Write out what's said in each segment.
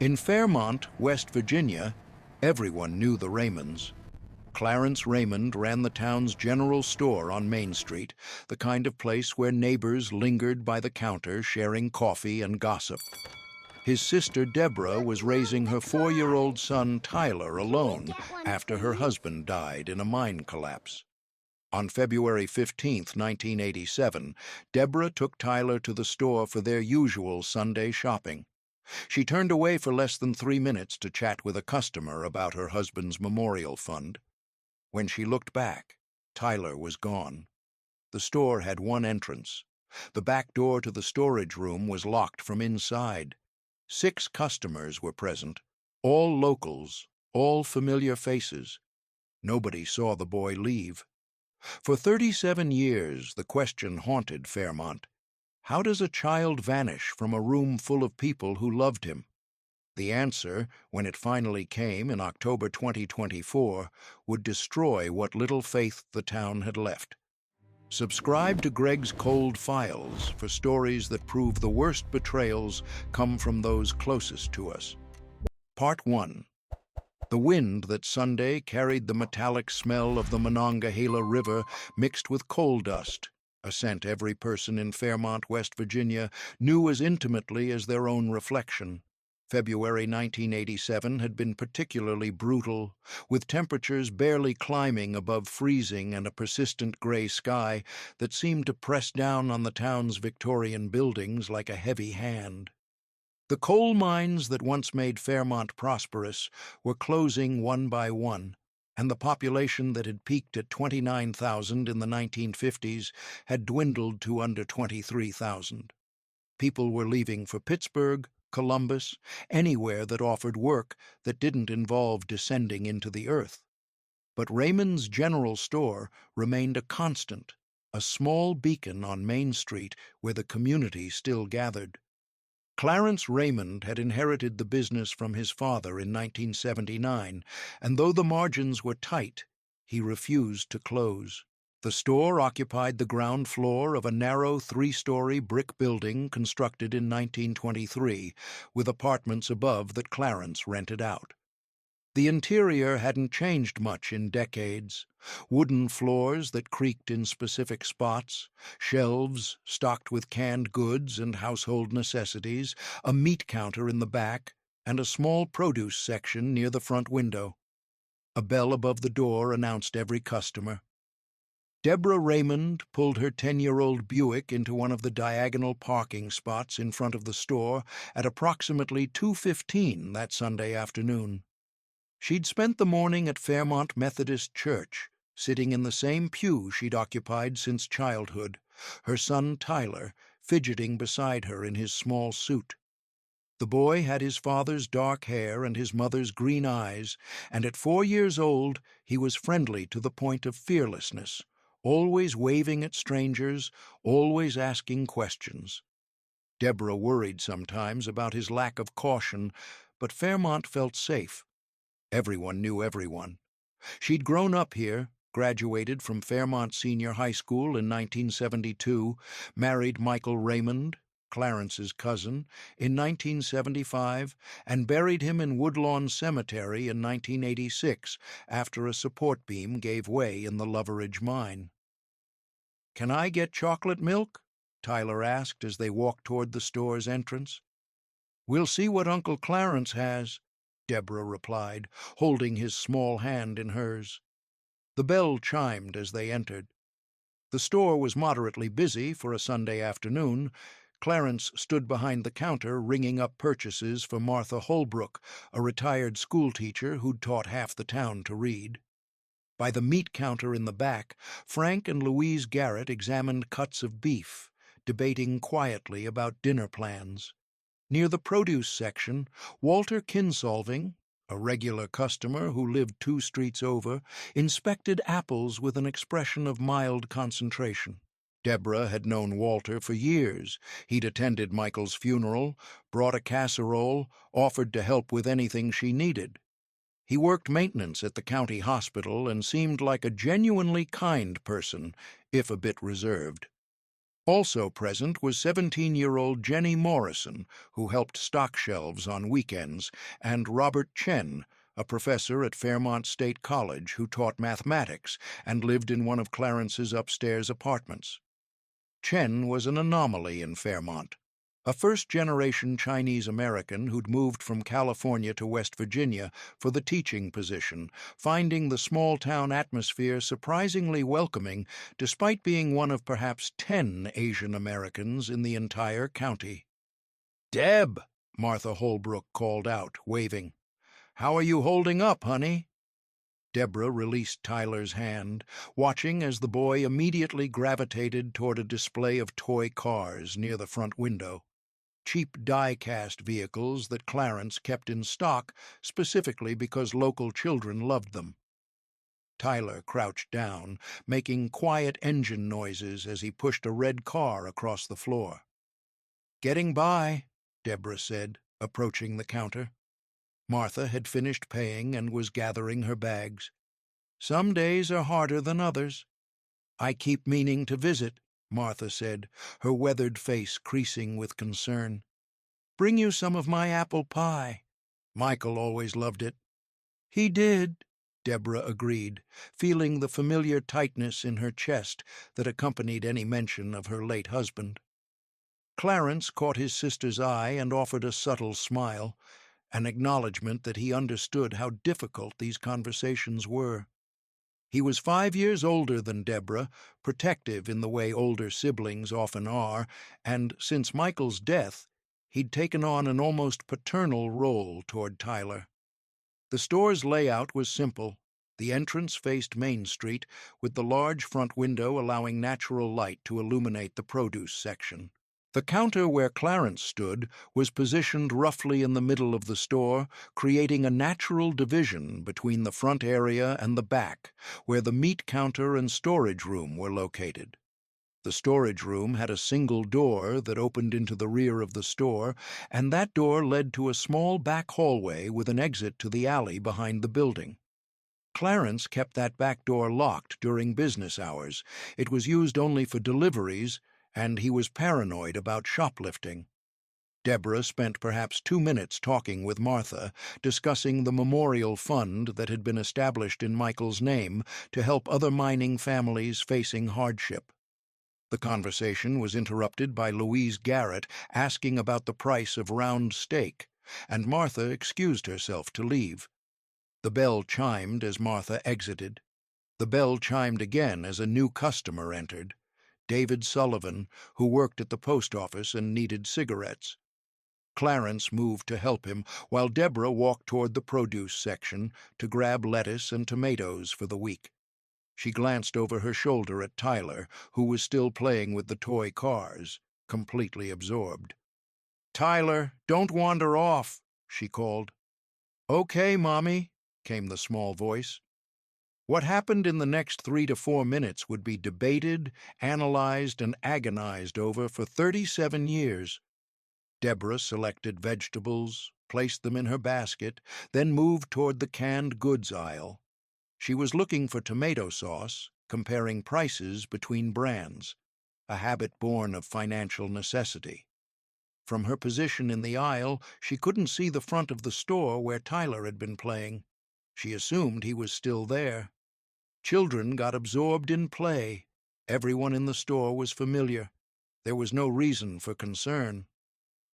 In Fairmont, West Virginia, everyone knew the Raymonds. Clarence Raymond ran the town's general store on Main Street, the kind of place where neighbors lingered by the counter sharing coffee and gossip. His sister Deborah was raising her 4-year-old son Tyler Can we alone get one, after her please? husband died in a mine collapse. On February 15, 1987, Deborah took Tyler to the store for their usual Sunday shopping. She turned away for less than 3 minutes to chat with a customer about her husband's memorial fund. When she looked back, Tyler was gone. The store had one entrance. The back door to the storage room was locked from inside. 6 customers were present, all locals, all familiar faces. Nobody saw the boy leave. For 37 years, the question haunted Fairmont. How does a child vanish from a room full of people who loved him? The answer, when it finally came in October 2024, would destroy what little faith the town had left. Subscribe to Greg's Cold Files for stories that prove the worst betrayals come from those closest to us. Part 1. The wind that Sunday carried the metallic smell of the Monongahela River mixed with coal dust, a scent every person in Fairmont, West Virginia, knew as intimately as their own reflection. February 1987 had been particularly brutal, with temperatures barely climbing above freezing and a persistent gray sky that seemed to press down on the town's Victorian buildings like a heavy hand. The coal mines that once made Fairmont prosperous were closing one by one, and the population that had peaked at 29,000 in the 1950s had dwindled to under 23,000. People were leaving for Pittsburgh, Columbus, anywhere that offered work that didn't involve descending into the earth. But Raymond's General Store remained a constant, a small beacon on Main Street where the community still gathered. Clarence Raymond had inherited the business from his father in 1979, and though the margins were tight, he refused to close. The store occupied the ground floor of a narrow 3-story brick building constructed in 1923, with apartments above that Clarence rented out. The interior hadn't changed much in decades. Wooden floors that creaked in specific spots, shelves stocked with canned goods and household necessities, a meat counter in the back, and a small produce section near the front window. A bell above the door announced every customer. Deborah Raymond pulled her 10-year-old Buick into one of the diagonal parking spots in front of the store at approximately 2:15 that Sunday afternoon. She'd spent the morning at Fairmont Methodist Church, sitting in the same pew she'd occupied since childhood, her son Tyler fidgeting beside her in his small suit. The boy had his father's dark hair and his mother's green eyes, and at 4 years old he was friendly to the point of fearlessness, always waving at strangers, always asking questions. Deborah worried sometimes about his lack of caution, but Fairmont felt safe. Everyone knew everyone. She'd grown up here, graduated from Fairmont Senior High School in 1972, married Michael Raymond, Clarence's cousin, in 1975, and buried him in Woodlawn Cemetery in 1986 after a support beam gave way in the Loveridge mine. "Can I get chocolate milk?" Tyler asked as they walked toward the store's entrance. "We'll see what Uncle Clarence has," Deborah replied, holding his small hand in hers. The bell chimed as they entered. The store was moderately busy for a Sunday afternoon. Clarence stood behind the counter ringing up purchases for Martha Holbrook, a retired schoolteacher who'd taught half the town to read. By the meat counter in the back, Frank and Louise Garrett examined cuts of beef, debating quietly about dinner plans. Near the produce section, Walter Kinsolving, a regular customer who lived 2 streets over, inspected apples with an expression of mild concentration. Deborah had known Walter for years. He'd attended Michael's funeral, brought a casserole, offered to help with anything she needed. He worked maintenance at the county hospital and seemed like a genuinely kind person, if a bit reserved. Also present was 17-year-old Jenny Morrison, who helped stock shelves on weekends, and Robert Chen, a professor at Fairmont State College who taught mathematics and lived in one of Clarence's upstairs apartments. Chen was an anomaly in Fairmont. A first-generation Chinese-American who'd moved from California to West Virginia for the teaching position, finding the small-town atmosphere surprisingly welcoming despite being one of perhaps 10 Asian Americans in the entire county. "Deb," Martha Holbrook called out, waving. "How are you holding up, honey?" Deborah released Tyler's hand, watching as the boy immediately gravitated toward a display of toy cars near the front window. Cheap die-cast vehicles that Clarence kept in stock specifically because local children loved them. Tyler crouched down, making quiet engine noises as he pushed a red car across the floor. "Getting by," Deborah said, approaching the counter. Martha had finished paying and was gathering her bags. "Some days are harder than others." "I keep meaning to visit," Martha said, her weathered face creasing with concern. "Bring you some of my apple pie. Michael always loved it." "He did," Deborah agreed, feeling the familiar tightness in her chest that accompanied any mention of her late husband. Clarence caught his sister's eye and offered a subtle smile, an acknowledgment that he understood how difficult these conversations were. He was 5 years older than Deborah, protective in the way older siblings often are, and since Michael's death, he'd taken on an almost paternal role toward Tyler. The store's layout was simple. The entrance faced Main Street, with the large front window allowing natural light to illuminate the produce section. The counter where Clarence stood was positioned roughly in the middle of the store, creating a natural division between the front area and the back, where the meat counter and storage room were located. The storage room had a single door that opened into the rear of the store, and that door led to a small back hallway with an exit to the alley behind the building. Clarence kept that back door locked during business hours. It was used only for deliveries, and he was paranoid about shoplifting. Deborah spent perhaps 2 minutes talking with Martha, discussing the memorial fund that had been established in Michael's name to help other mining families facing hardship. The conversation was interrupted by Louise Garrett asking about the price of round steak, and Martha excused herself to leave. The bell chimed as Martha exited. The bell chimed again as a new customer entered, David Sullivan, who worked at the post office and needed cigarettes. Clarence moved to help him, while Deborah walked toward the produce section to grab lettuce and tomatoes for the week. She glanced over her shoulder at Tyler, who was still playing with the toy cars, completely absorbed. "Tyler, don't wander off," she called. "Okay, Mommy," came the small voice. What happened in the next 3 to 4 minutes would be debated, analyzed, and agonized over for 37 years. Deborah selected vegetables, placed them in her basket, then moved toward the canned goods aisle. She was looking for tomato sauce, comparing prices between brands, a habit born of financial necessity. From her position in the aisle, she couldn't see the front of the store where Tyler had been playing. She assumed he was still there. Children got absorbed in play. Everyone in the store was familiar. There was no reason for concern.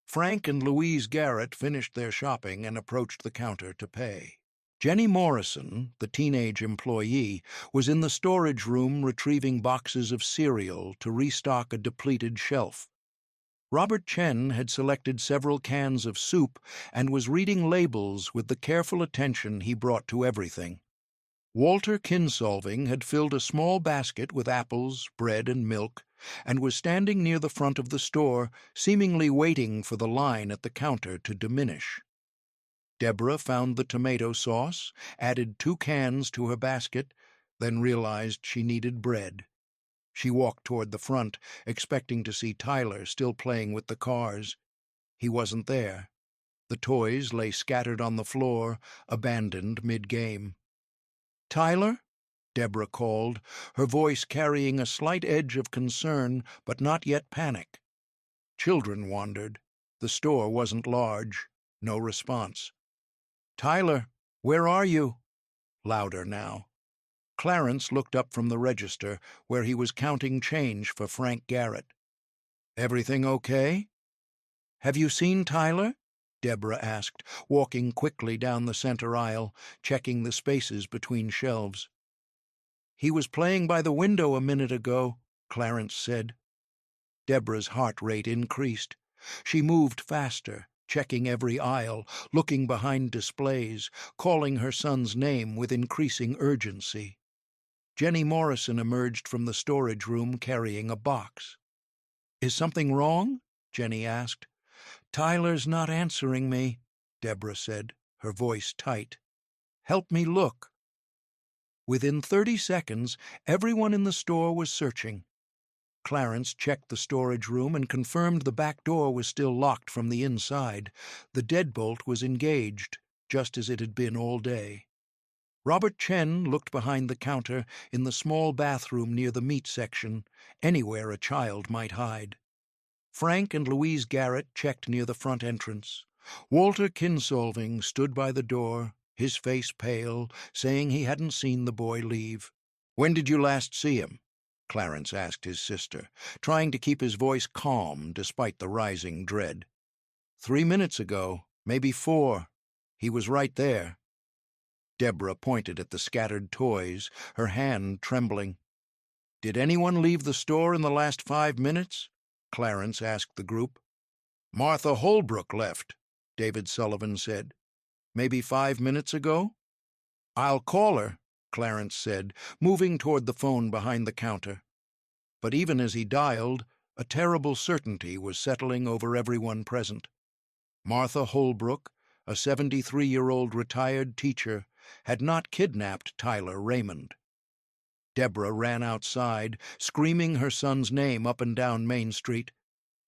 Frank and Louise Garrett finished their shopping and approached the counter to pay. Jenny Morrison, the teenage employee, was in the storage room retrieving boxes of cereal to restock a depleted shelf. Robert Chen had selected several cans of soup and was reading labels with the careful attention he brought to everything. Walter Kinsolving had filled a small basket with apples, bread, and milk, and was standing near the front of the store, seemingly waiting for the line at the counter to diminish. Deborah found the tomato sauce, added 2 cans to her basket, then realized she needed bread. She walked toward the front, expecting to see Tyler still playing with the cars. He wasn't there. The toys lay scattered on the floor, abandoned mid-game. "Tyler?" Deborah called, her voice carrying a slight edge of concern but not yet panic. Children wandered. The store wasn't large. No response. "Tyler, where are you?" Louder now. Clarence looked up from the register, where he was counting change for Frank Garrett. "Everything okay?" "Have you seen Tyler?" Deborah asked, walking quickly down the center aisle, checking the spaces between shelves. "He was playing by the window a minute ago," Clarence said. Deborah's heart rate increased. She moved faster, checking every aisle, looking behind displays, calling her son's name with increasing urgency. Jenny Morrison emerged from the storage room carrying a box. "Is something wrong?" Jenny asked. "Tyler's not answering me," Deborah said, her voice tight. "Help me look." Within 30 seconds, everyone in the store was searching. Clarence checked the storage room and confirmed the back door was still locked from the inside. The deadbolt was engaged, just as it had been all day. Robert Chen looked behind the counter in the small bathroom near the meat section, anywhere a child might hide. Frank and Louise Garrett checked near the front entrance. Walter Kinsolving stood by the door, his face pale, saying he hadn't seen the boy leave. "When did you last see him?" Clarence asked his sister, trying to keep his voice calm despite the rising dread. 3 minutes ago, maybe 4. He was right there." Deborah pointed at the scattered toys, her hand trembling. "Did anyone leave the store in the last 5 minutes?" Clarence asked the group. "Martha Holbrook left," David Sullivan said. "Maybe 5 minutes ago?" "I'll call her," Clarence said, moving toward the phone behind the counter. But even as he dialed, a terrible certainty was settling over everyone present. Martha Holbrook, a 73-year-old retired teacher, had not kidnapped Tyler Raymond. Deborah ran outside, screaming her son's name up and down Main Street.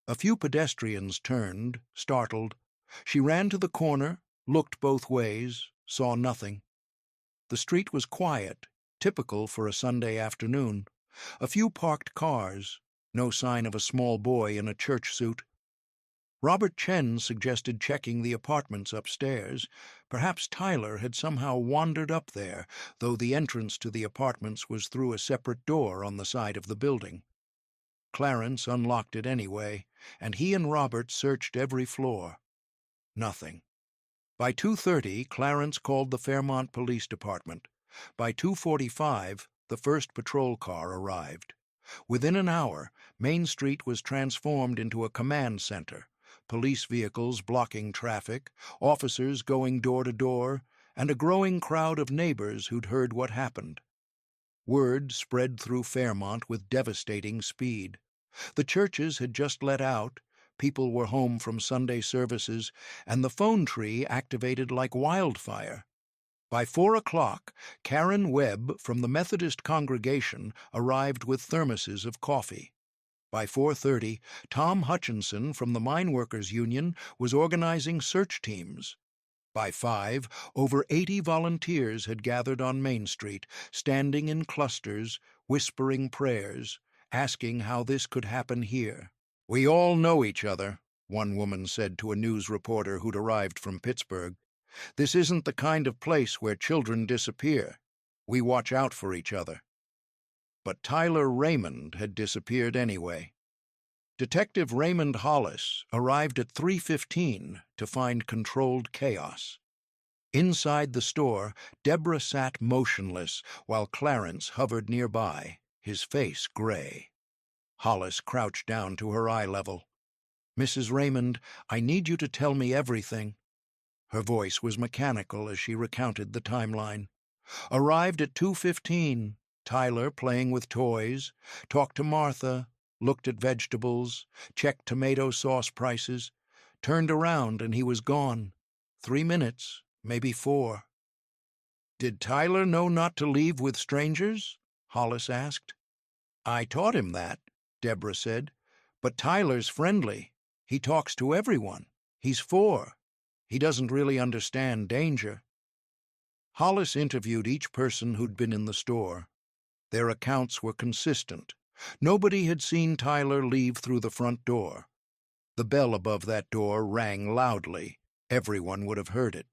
A few pedestrians turned, startled. She ran to the corner, looked both ways, saw nothing. The street was quiet, typical for a Sunday afternoon. A few parked cars, no sign of a small boy in a church suit. Robert Chen suggested checking the apartments upstairs. Perhaps Tyler had somehow wandered up there, though the entrance to the apartments was through a separate door on the side of the building. Clarence unlocked it anyway, and he and Robert searched every floor. Nothing. By 2:30, Clarence called the Fairmont Police Department. By 2:45, the first patrol car arrived. Within an hour, Main Street was transformed into a command center, police vehicles blocking traffic, officers going door to door, and a growing crowd of neighbors who'd heard what happened. Word spread through Fairmont with devastating speed. The churches had just let out, people were home from Sunday services, and the phone tree activated like wildfire. By 4 o'clock, Karen Webb from the Methodist congregation arrived with thermoses of coffee. By 4:30, Tom Hutchinson from the Mine Workers Union was organizing search teams. By 5, over 80 volunteers had gathered on Main Street, standing in clusters, whispering prayers, asking how this could happen here. "We all know each other," one woman said to a news reporter who'd arrived from Pittsburgh. "This isn't the kind of place where children disappear. We watch out for each other." But Tyler Raymond had disappeared anyway. Detective Raymond Hollis arrived at 3:15 to find controlled chaos. Inside the store, Deborah sat motionless while Clarence hovered nearby, his face gray. Hollis crouched down to her eye level. "Mrs. Raymond, I need you to tell me everything." Her voice was mechanical as she recounted the timeline. "Arrived at 2:15, Tyler playing with toys, talked to Martha, looked at vegetables, checked tomato sauce prices, turned around and he was gone. 3 minutes, maybe 4. "Did Tyler know not to leave with strangers?" Hollis asked. "I taught him that," Deborah said. "But Tyler's friendly. He talks to everyone. He's 4. He doesn't really understand danger." Hollis interviewed each person who'd been in the store, Their accounts were consistent. Nobody had seen Tyler leave through the front door. The bell above that door rang loudly. Everyone would have heard it.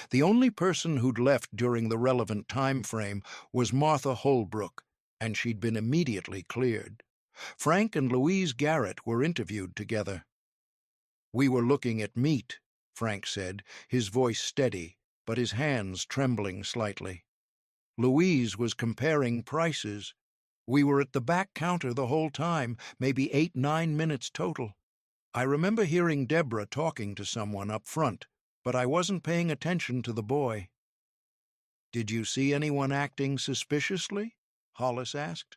The only person who'd left during the relevant time frame was Martha Holbrook, and she'd been immediately cleared. Frank and Louise Garrett were interviewed together. "We were looking at meat," Frank said, his voice steady, but his hands trembling slightly. Louise was comparing prices. "We were at the back counter the whole time, maybe 8-9 minutes total. I remember hearing Deborah talking to someone up front, but I wasn't paying attention to the boy." "Did you see anyone acting suspiciously?" Hollis asked.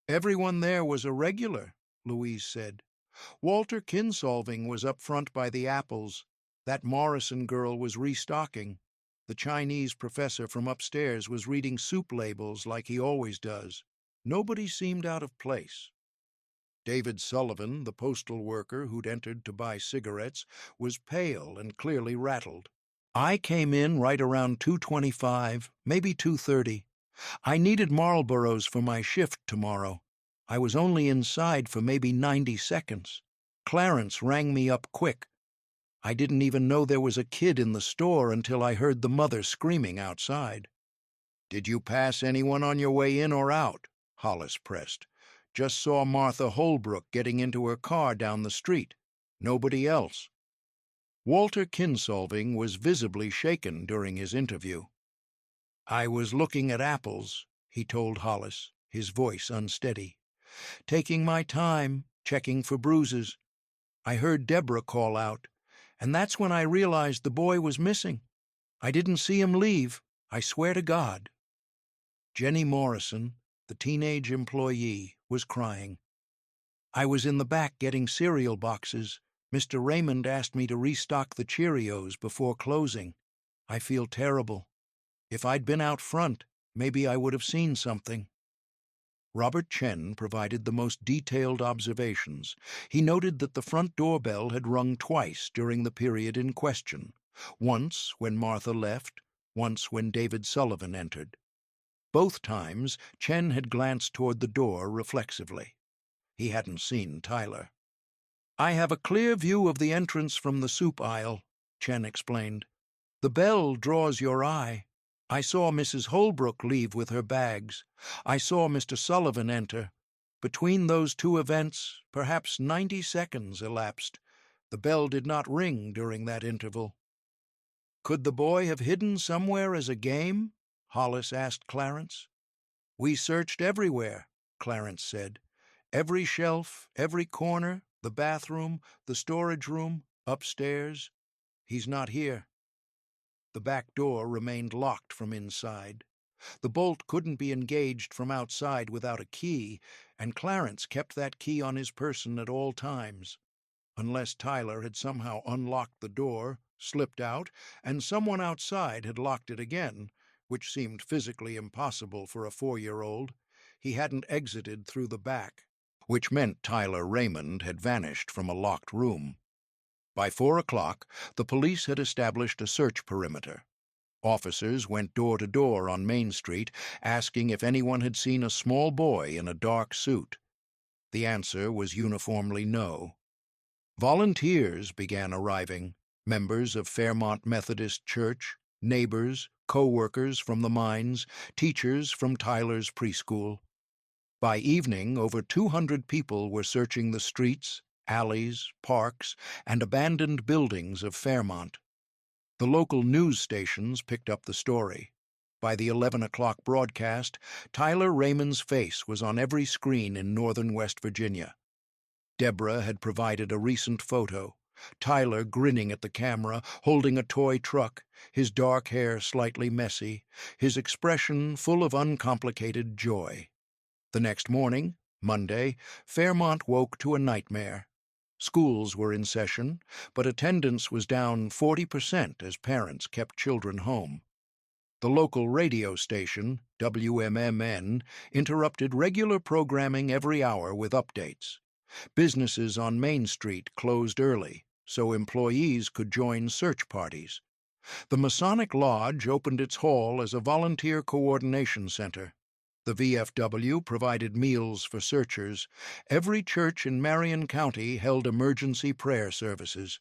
"Everyone there was a regular," Louise said. "Walter Kinsolving was up front by the apples. That Morrison girl was restocking. The Chinese professor from upstairs was reading soup labels like he always does. Nobody seemed out of place." David Sullivan, the postal worker who'd entered to buy cigarettes, was pale and clearly rattled. "I came in right around 2:25, maybe 2:30. I needed Marlboros for my shift tomorrow. I was only inside for maybe 90 seconds. Clarence rang me up quick. I didn't even know there was a kid in the store until I heard the mother screaming outside." "Did you pass anyone on your way in or out?" Hollis pressed. "Just saw Martha Holbrook getting into her car down the street. Nobody else." Walter Kinsolving was visibly shaken during his interview. "I was looking at apples," he told Hollis, his voice unsteady. "Taking my time, checking for bruises. I heard Deborah call out, and that's when I realized the boy was missing. I didn't see him leave, I swear to God." Jenny Morrison, the teenage employee, was crying. "I was in the back getting cereal boxes. Mr. Raymond asked me to restock the Cheerios before closing. I feel terrible. If I'd been out front, maybe I would have seen something." Robert Chen provided the most detailed observations. He noted that the front doorbell had rung twice during the period in question, once when Martha left, once when David Sullivan entered. Both times, Chen had glanced toward the door reflexively. He hadn't seen Tyler. "I have a clear view of the entrance from the soup aisle," Chen explained. "The bell draws your eye. I saw Mrs. Holbrook leave with her bags. I saw Mr. Sullivan enter. Between those two events, perhaps 90 seconds elapsed. The bell did not ring during that interval." "Could the boy have hidden somewhere as a game?" Hollis asked Clarence. "We searched everywhere," Clarence said. "Every shelf, every corner, the bathroom, the storage room, upstairs. He's not here." The back door remained locked from inside. The bolt couldn't be engaged from outside without a key, and Clarence kept that key on his person at all times. Unless Tyler had somehow unlocked the door, slipped out, and someone outside had locked it again, which seemed physically impossible for a 4-year-old, he hadn't exited through the back, which meant Tyler Raymond had vanished from a locked room. By 4 o'clock, the police had established a search perimeter. Officers went door to door on Main Street, asking if anyone had seen a small boy in a dark suit. The answer was uniformly no. Volunteers began arriving, members of Fairmont Methodist Church, neighbors, co-workers from the mines, teachers from Tyler's preschool. By evening, over 200 people were searching the streets, alleys, parks, and abandoned buildings of Fairmont. The local news stations picked up the story. By the 11 o'clock broadcast, Tyler Raymond's face was on every screen in northern West Virginia. Deborah had provided a recent photo. Tyler grinning at the camera, holding a toy truck, his dark hair slightly messy, his expression full of uncomplicated joy. The next morning, Monday, Fairmont woke to a nightmare. Schools were in session, but attendance was down 40% as parents kept children home. The local radio station, WMMN, interrupted regular programming every hour with updates. Businesses on Main Street closed early, so employees could join search parties. The Masonic Lodge opened its hall as a volunteer coordination center. The VFW provided meals for searchers. Every church in Marion County held emergency prayer services.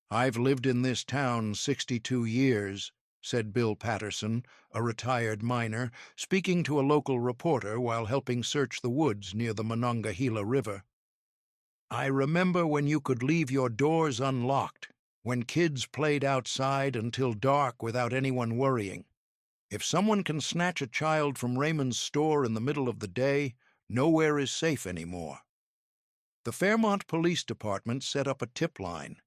"I've lived in this town 62 years," said Bill Patterson, a retired miner, speaking to a local reporter while helping search the woods near the Monongahela River. "I remember when you could leave your doors unlocked, when kids played outside until dark without anyone worrying. If someone can snatch a child from Raymond's store in the middle of the day, nowhere is safe anymore." The Fairmont Police Department set up a tip line.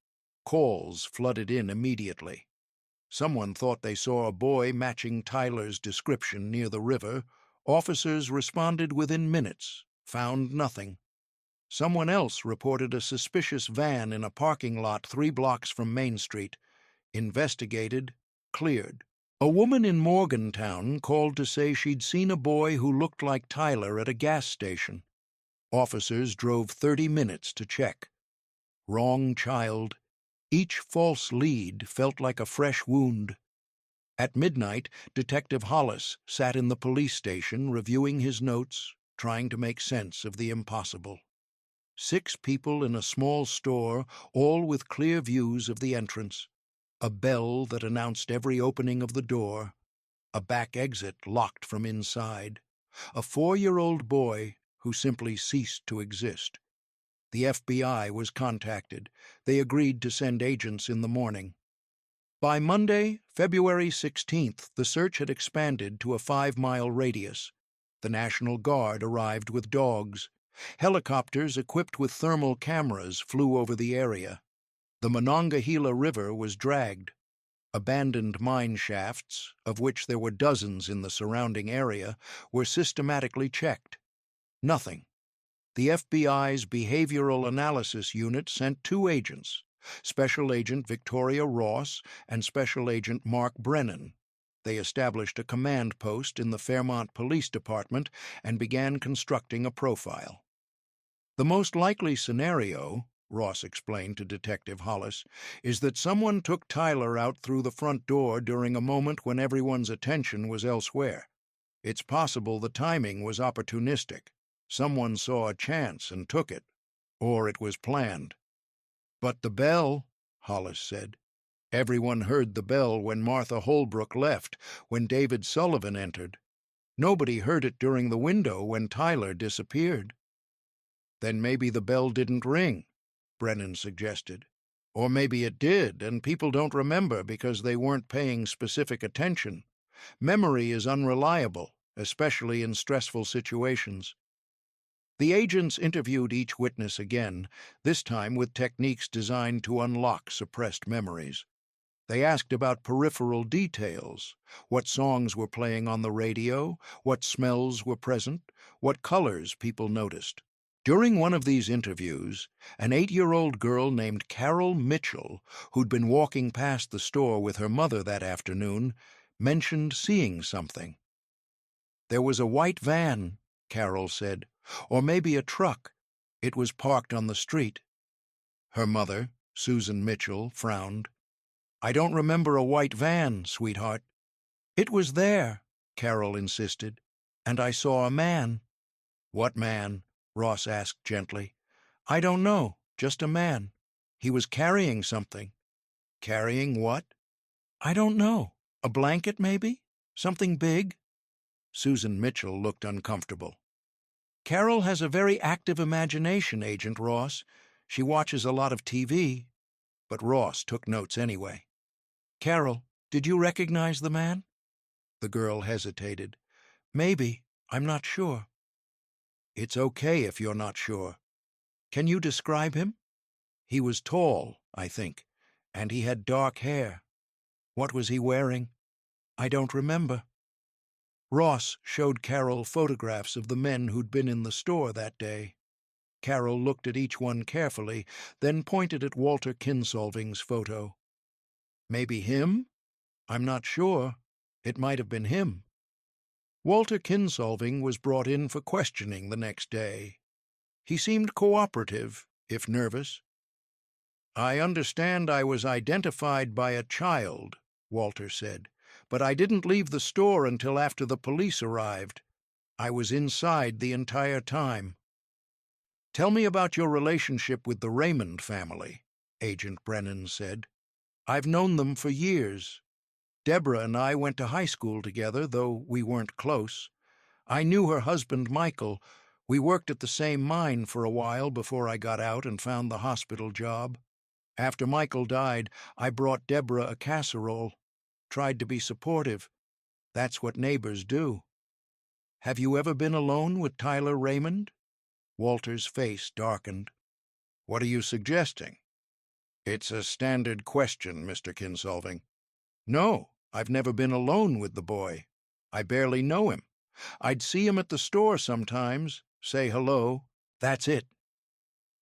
Calls flooded in immediately. Someone thought they saw a boy matching Tyler's description near the river. Officers responded within minutes, found nothing. Someone else reported a suspicious van in a parking lot 3 blocks from Main Street. Investigated, cleared. A woman in Morgantown called to say she'd seen a boy who looked like Tyler at a gas station. Officers drove 30 minutes to check. Wrong child. Each false lead felt like a fresh wound. At midnight, Detective Hollis sat in the police station reviewing his notes, trying to make sense of the impossible. 6 people in a small store, all with clear views of the entrance. A bell that announced every opening of the door. A back exit locked from inside. A 4-year-old boy who simply ceased to exist. The FBI was contacted. They agreed to send agents in the morning. By Monday, February 16th, the search had expanded to a 5-mile radius. The National Guard arrived with dogs. Helicopters equipped with thermal cameras flew over the area. The Monongahela River was dragged. Abandoned mine shafts, of which there were dozens in the surrounding area, were systematically checked. Nothing. The FBI's Behavioral Analysis Unit sent 2 agents, Special Agent Victoria Ross and Special Agent Mark Brennan. They established a command post in the Fairmont Police Department and began constructing a profile. "The most likely scenario," Ross explained to Detective Hollis, "is that someone took Tyler out through the front door during a moment when everyone's attention was elsewhere. It's possible the timing was opportunistic. Someone saw a chance and took it. Or it was planned." "But the bell," Hollis said. "Everyone heard the bell when Martha Holbrook left, when David Sullivan entered. Nobody heard it during the window when Tyler disappeared." "Then maybe the bell didn't ring," Brennan suggested. "Or maybe it did, and people don't remember because they weren't paying specific attention. Memory is unreliable, especially in stressful situations." The agents interviewed each witness again, this time with techniques designed to unlock suppressed memories. They asked about peripheral details: what songs were playing on the radio, what smells were present, what colors people noticed. During one of these interviews, an 8-year-old girl named Carol Mitchell, who'd been walking past the store with her mother that afternoon, mentioned seeing something. "There was a white van," Carol said, "or maybe a truck. It was parked on the street." Her mother, Susan Mitchell, frowned. "I don't remember a white van, sweetheart." "It was there," Carol insisted, "and I saw a man." "What man?" Ross asked gently. "I don't know, just a man. He was carrying something." "Carrying what?" "I don't know. A blanket, maybe? Something big?" Susan Mitchell looked uncomfortable. "Carol has a very active imagination, Agent Ross. She watches a lot of TV." But Ross took notes anyway. "Carol, did you recognize the man?" The girl hesitated. "Maybe. I'm not sure." "It's okay if you're not sure. Can you describe him?" "He was tall, I think, and he had dark hair." "What was he wearing?" "I don't remember." Ross showed Carol photographs of the men who'd been in the store that day. Carol looked at each one carefully, then pointed at Walter Kinsolving's photo. "Maybe him? I'm not sure. It might have been him." Walter Kinsolving was brought in for questioning the next day. He seemed cooperative, if nervous. "I understand I was identified by a child," Walter said, "but I didn't leave the store until after the police arrived. I was inside the entire time. Tell me about your relationship with the Raymond family, Agent Brennan said. I've known them for years. Deborah and I went to high school together, though we weren't close. I knew her husband, Michael. We worked at the same mine for a while before I got out and found the hospital job. After Michael died, I brought Deborah a casserole, tried to be supportive. That's what neighbors do. Have you ever been alone with Tyler Raymond? Walter's face darkened. What are you suggesting? It's a standard question, Mr. Kinsolving. No, I've never been alone with the boy. I barely know him. I'd see him at the store sometimes, say hello. That's it.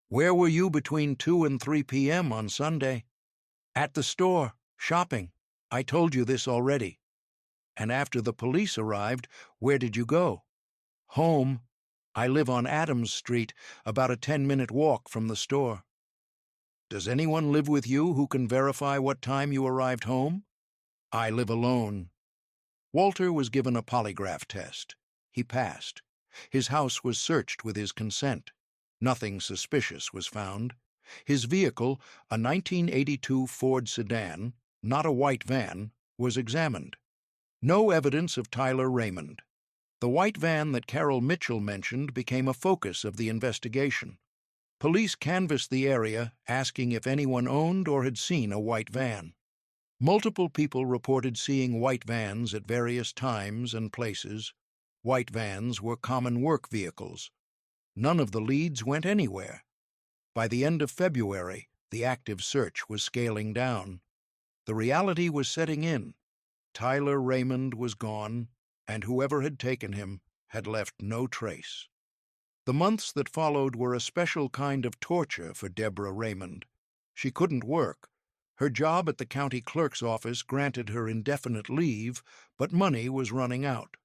Where were you between 2 and 3 p.m. on Sunday? At the store, shopping. I told you this already. And after the police arrived, where did you go? Home. I live on Adams Street, about a 10-minute walk from the store. Does anyone live with you who can verify what time you arrived home? I live alone. Walter was given a polygraph test. He passed. His house was searched with his consent. Nothing suspicious was found. His vehicle, a 1982 Ford sedan, not a white van, was examined. No evidence of Tyler Raymond. The white van that Carol Mitchell mentioned became a focus of the investigation. Police canvassed the area, asking if anyone owned or had seen a white van. Multiple people reported seeing white vans at various times and places. White vans were common work vehicles. None of the leads went anywhere. By the end of February, the active search was scaling down. The reality was setting in. Tyler Raymond was gone, and whoever had taken him had left no trace. The months that followed were a special kind of torture for Deborah Raymond. She couldn't work. Her job at the county clerk's office granted her indefinite leave, but money was running out.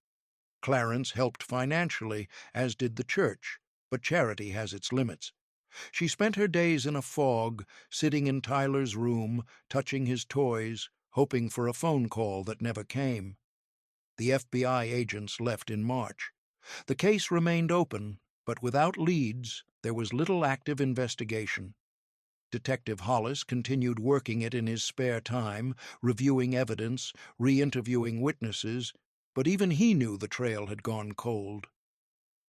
Clarence helped financially, as did the church, but charity has its limits. She spent her days in a fog, sitting in Tyler's room, touching his toys, hoping for a phone call that never came. The FBI agents left in March. The case remained open, but without leads, there was little active investigation. Detective Hollis continued working it in his spare time, reviewing evidence, re-interviewing witnesses, but even he knew the trail had gone cold.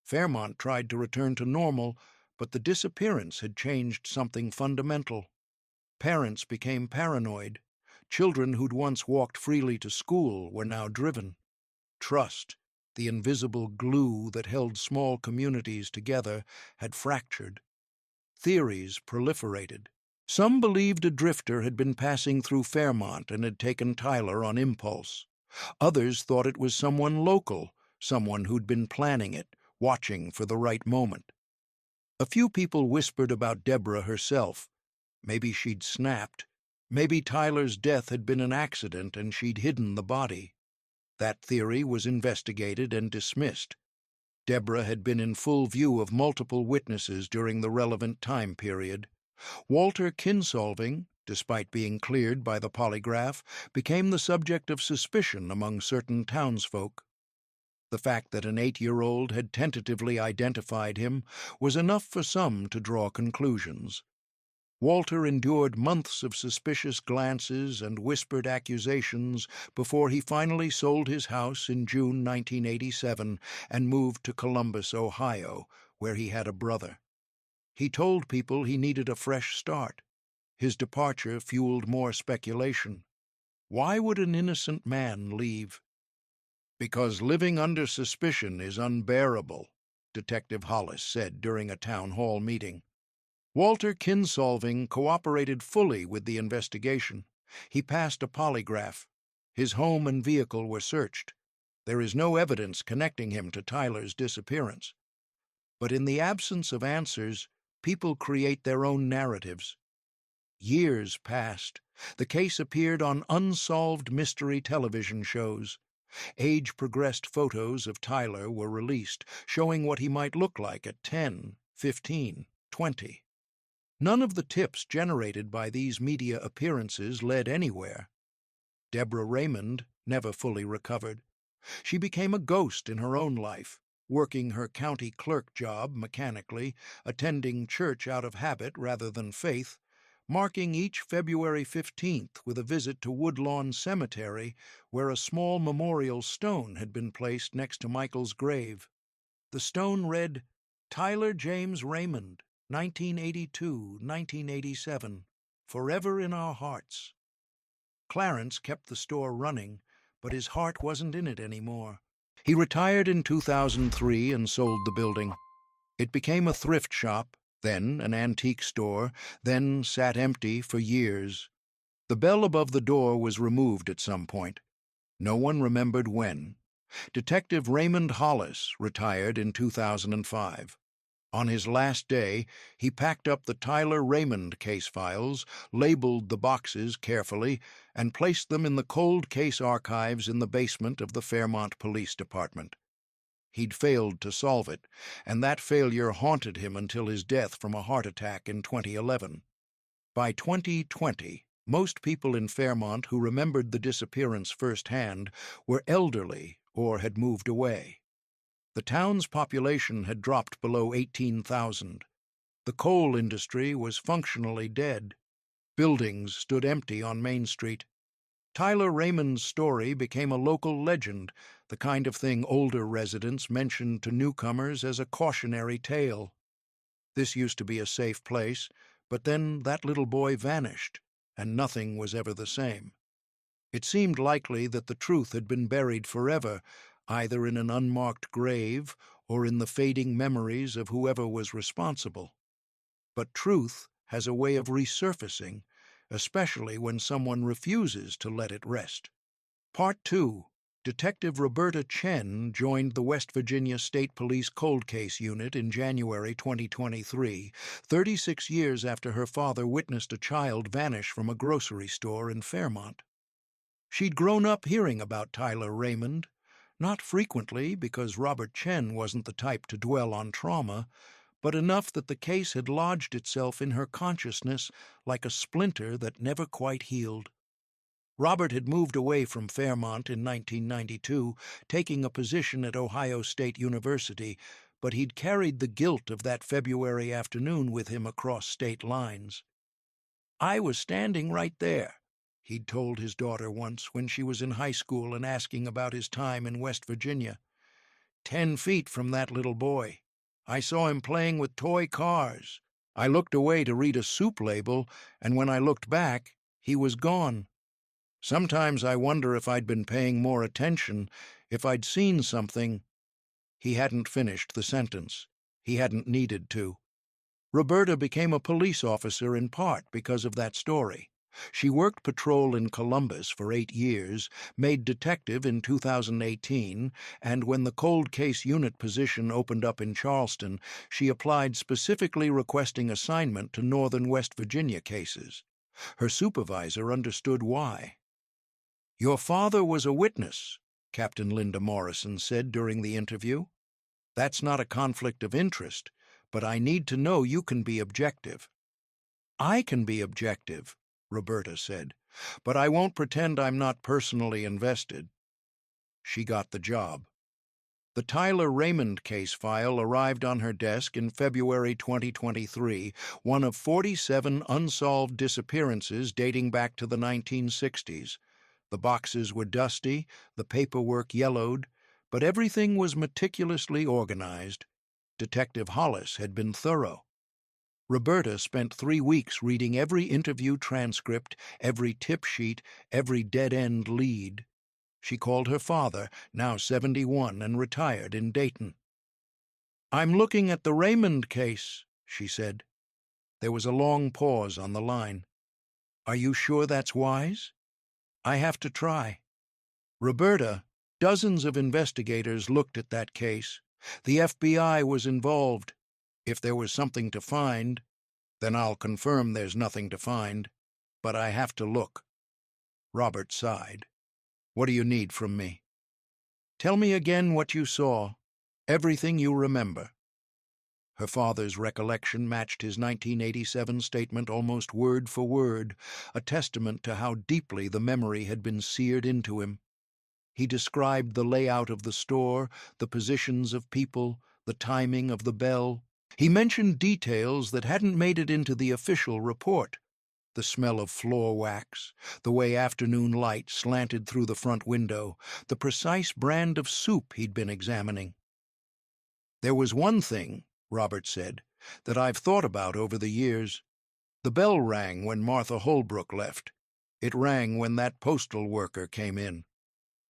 Fairmont tried to return to normal, but the disappearance had changed something fundamental. Parents became paranoid. Children who'd once walked freely to school were now driven. Trust, the invisible glue that held small communities together, had fractured. Theories proliferated. Some believed a drifter had been passing through Fairmont and had taken Tyler on impulse. Others thought it was someone local, someone who'd been planning it, watching for the right moment. A few people whispered about Deborah herself. Maybe she'd snapped. Maybe Tyler's death had been an accident and she'd hidden the body. That theory was investigated and dismissed. Deborah had been in full view of multiple witnesses during the relevant time period. Walter Kinsolving, despite being cleared by the polygraph, became the subject of suspicion among certain townsfolk. The fact that an 8-year-old had tentatively identified him was enough for some to draw conclusions. Walter endured months of suspicious glances and whispered accusations before he finally sold his house in June 1987 and moved to Columbus, Ohio, where he had a brother. He told people he needed a fresh start. His departure fueled more speculation. Why would an innocent man leave? Because living under suspicion is unbearable, Detective Hollis said during a town hall meeting. Walter Kinsolving cooperated fully with the investigation. He passed a polygraph. His home and vehicle were searched. There is no evidence connecting him to Tyler's disappearance. But in the absence of answers, people create their own narratives. Years passed. The case appeared on unsolved mystery television shows. Age-progressed photos of Tyler were released, showing what he might look like at 10, 15, 20. None of the tips generated by these media appearances led anywhere. Deborah Raymond never fully recovered. She became a ghost in her own life. working her county clerk job mechanically, attending church out of habit rather than faith, marking each February 15th with a visit to Woodlawn Cemetery, where a small memorial stone had been placed next to Michael's grave. The stone read, "Tyler James Raymond, 1982-1987, forever in our hearts." Clarence kept the store running, but his heart wasn't in it anymore. He retired in 2003 and sold the building. It became a thrift shop, then an antique store, then sat empty for years. The bell above the door was removed at some point. No one remembered when. Detective Raymond Hollis retired in 2005. On his last day, he packed up the Tyler Raymond case files, labeled the boxes carefully, and placed them in the cold case archives in the basement of the Fairmont Police Department. He'd failed to solve it, and that failure haunted him until his death from a heart attack in 2011. By 2020, most people in Fairmont who remembered the disappearance firsthand were elderly or had moved away. The town's population had dropped below 18,000. The coal industry was functionally dead. Buildings stood empty on Main Street. Tyler Raymond's story became a local legend, the kind of thing older residents mentioned to newcomers as a cautionary tale. This used to be a safe place, but then that little boy vanished, and nothing was ever the same. It seemed likely that the truth had been buried forever, either in an unmarked grave or in the fading memories of whoever was responsible. But truth has a way of resurfacing, especially when someone refuses to let it rest. Part 2. Detective Roberta Chen joined the West Virginia State Police Cold Case Unit in January 2023, 36 years after her father witnessed a child vanish from a grocery store in Fairmont. She'd grown up hearing about Tyler Raymond, not frequently because Robert Chen wasn't the type to dwell on trauma, but enough that the case had lodged itself in her consciousness like a splinter that never quite healed. Robert had moved away from Fairmont in 1992, taking a position at Ohio State University, but he'd carried the guilt of that February afternoon with him across state lines. "I was standing right there," he'd told his daughter once when she was in high school and asking about his time in West Virginia. 10 feet from that little boy. I saw him playing with toy cars. I looked away to read a soup label, and when I looked back, he was gone. Sometimes I wonder if I'd been paying more attention, if I'd seen something." He hadn't finished the sentence. He hadn't needed to. Roberta became a police officer in part because of that story. She worked patrol in Columbus for 8 years, made detective in 2018, and when the cold case unit position opened up in Charleston, she applied specifically requesting assignment to northern West Virginia cases. Her supervisor understood why. "Your father was a witness," Captain Linda Morrison said during the interview. "That's not a conflict of interest, but I need to know you can be objective." "I can be objective," Roberta said, "but I won't pretend I'm not personally invested." She got the job. The Tyler Raymond case file arrived on her desk in February 2023, one of 47 unsolved disappearances dating back to the 1960s. The boxes were dusty, the paperwork yellowed, but everything was meticulously organized. Detective Hollis had been thorough. Roberta spent 3 weeks reading every interview transcript, every tip sheet, every dead-end lead. She called her father, now 71 and retired in Dayton. "I'm looking at the Raymond case," she said. There was a long pause on the line. "Are you sure that's wise?" "I have to try." "Roberta, dozens of investigators looked at that case. The FBI was involved. If there was something to find, then I'll confirm there's nothing to find. But I have to look." Robert sighed. "What do you need from me?" "Tell me again what you saw. Everything you remember." Her father's recollection matched his 1987 statement almost word for word, a testament to how deeply the memory had been seared into him. He described the layout of the store, the positions of people, the timing of the bell. He mentioned details that hadn't made it into the official report. The smell of floor wax, the way afternoon light slanted through the front window, the precise brand of soup he'd been examining. "There was one thing," Robert said, "that I've thought about over the years. The bell rang when Martha Holbrook left. It rang when that postal worker came in.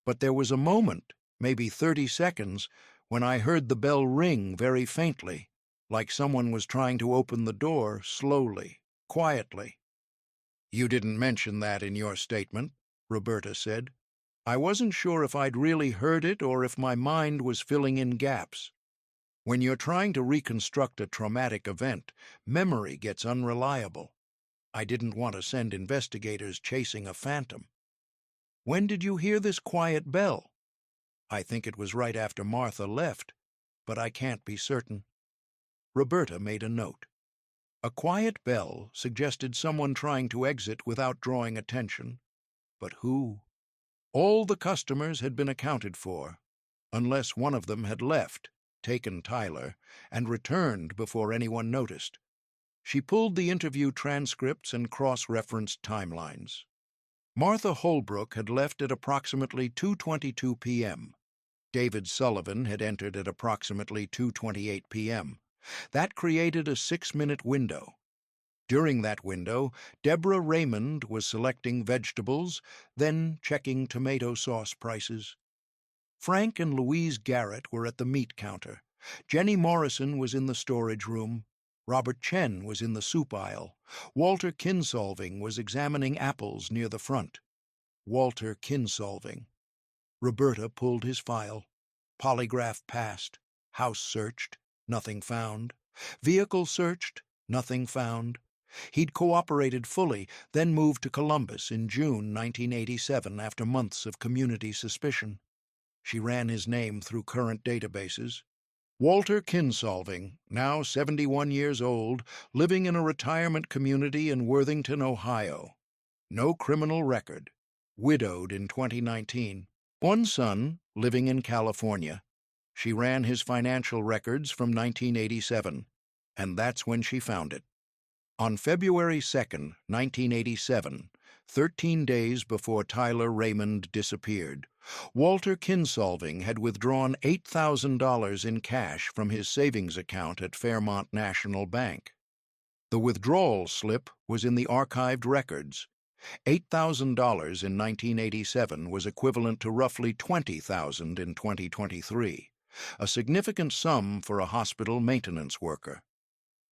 But there was a moment, maybe 30 seconds, when I heard the bell ring very faintly, like someone was trying to open the door slowly, quietly." "You didn't mention that in your statement," Roberta said. "I wasn't sure if I'd really heard it or if my mind was filling in gaps. When you're trying to reconstruct a traumatic event, memory gets unreliable. I didn't want to send investigators chasing a phantom." "When did you hear this quiet bell?" "I think it was right after Martha left, but I can't be certain." Roberta made a note. A quiet bell suggested someone trying to exit without drawing attention. But who? All the customers had been accounted for, unless one of them had left, taken Tyler, and returned before anyone noticed. She pulled the interview transcripts and cross-referenced timelines. Martha Holbrook had left at approximately 2:22 p.m. David Sullivan had entered at approximately 2:28 p.m. That created a 6-minute window. During that window, Deborah Raymond was selecting vegetables, then checking tomato sauce prices. Frank and Louise Garrett were at the meat counter. Jenny Morrison was in the storage room. Robert Chen was in the soup aisle. Walter Kinsolving was examining apples near the front. Walter Kinsolving. Roberta pulled his file. Polygraph passed. House searched. Nothing found. Vehicle searched. Nothing found. He'd cooperated fully, then moved to Columbus in June 1987 after months of community suspicion. She ran his name through current databases. Walter Kinsolving, now 71 years old, living in a retirement community in Worthington, Ohio. No criminal record. Widowed in 2019. One son, living in California. She ran his financial records from 1987, and that's when she found it. On February 2, 1987, 13 days before Tyler Raymond disappeared, Walter Kinsolving had withdrawn $8,000 in cash from his savings account at Fairmont National Bank. The withdrawal slip was in the archived records. $8,000 in 1987 was equivalent to roughly $20,000 in 2023, a significant sum for a hospital maintenance worker.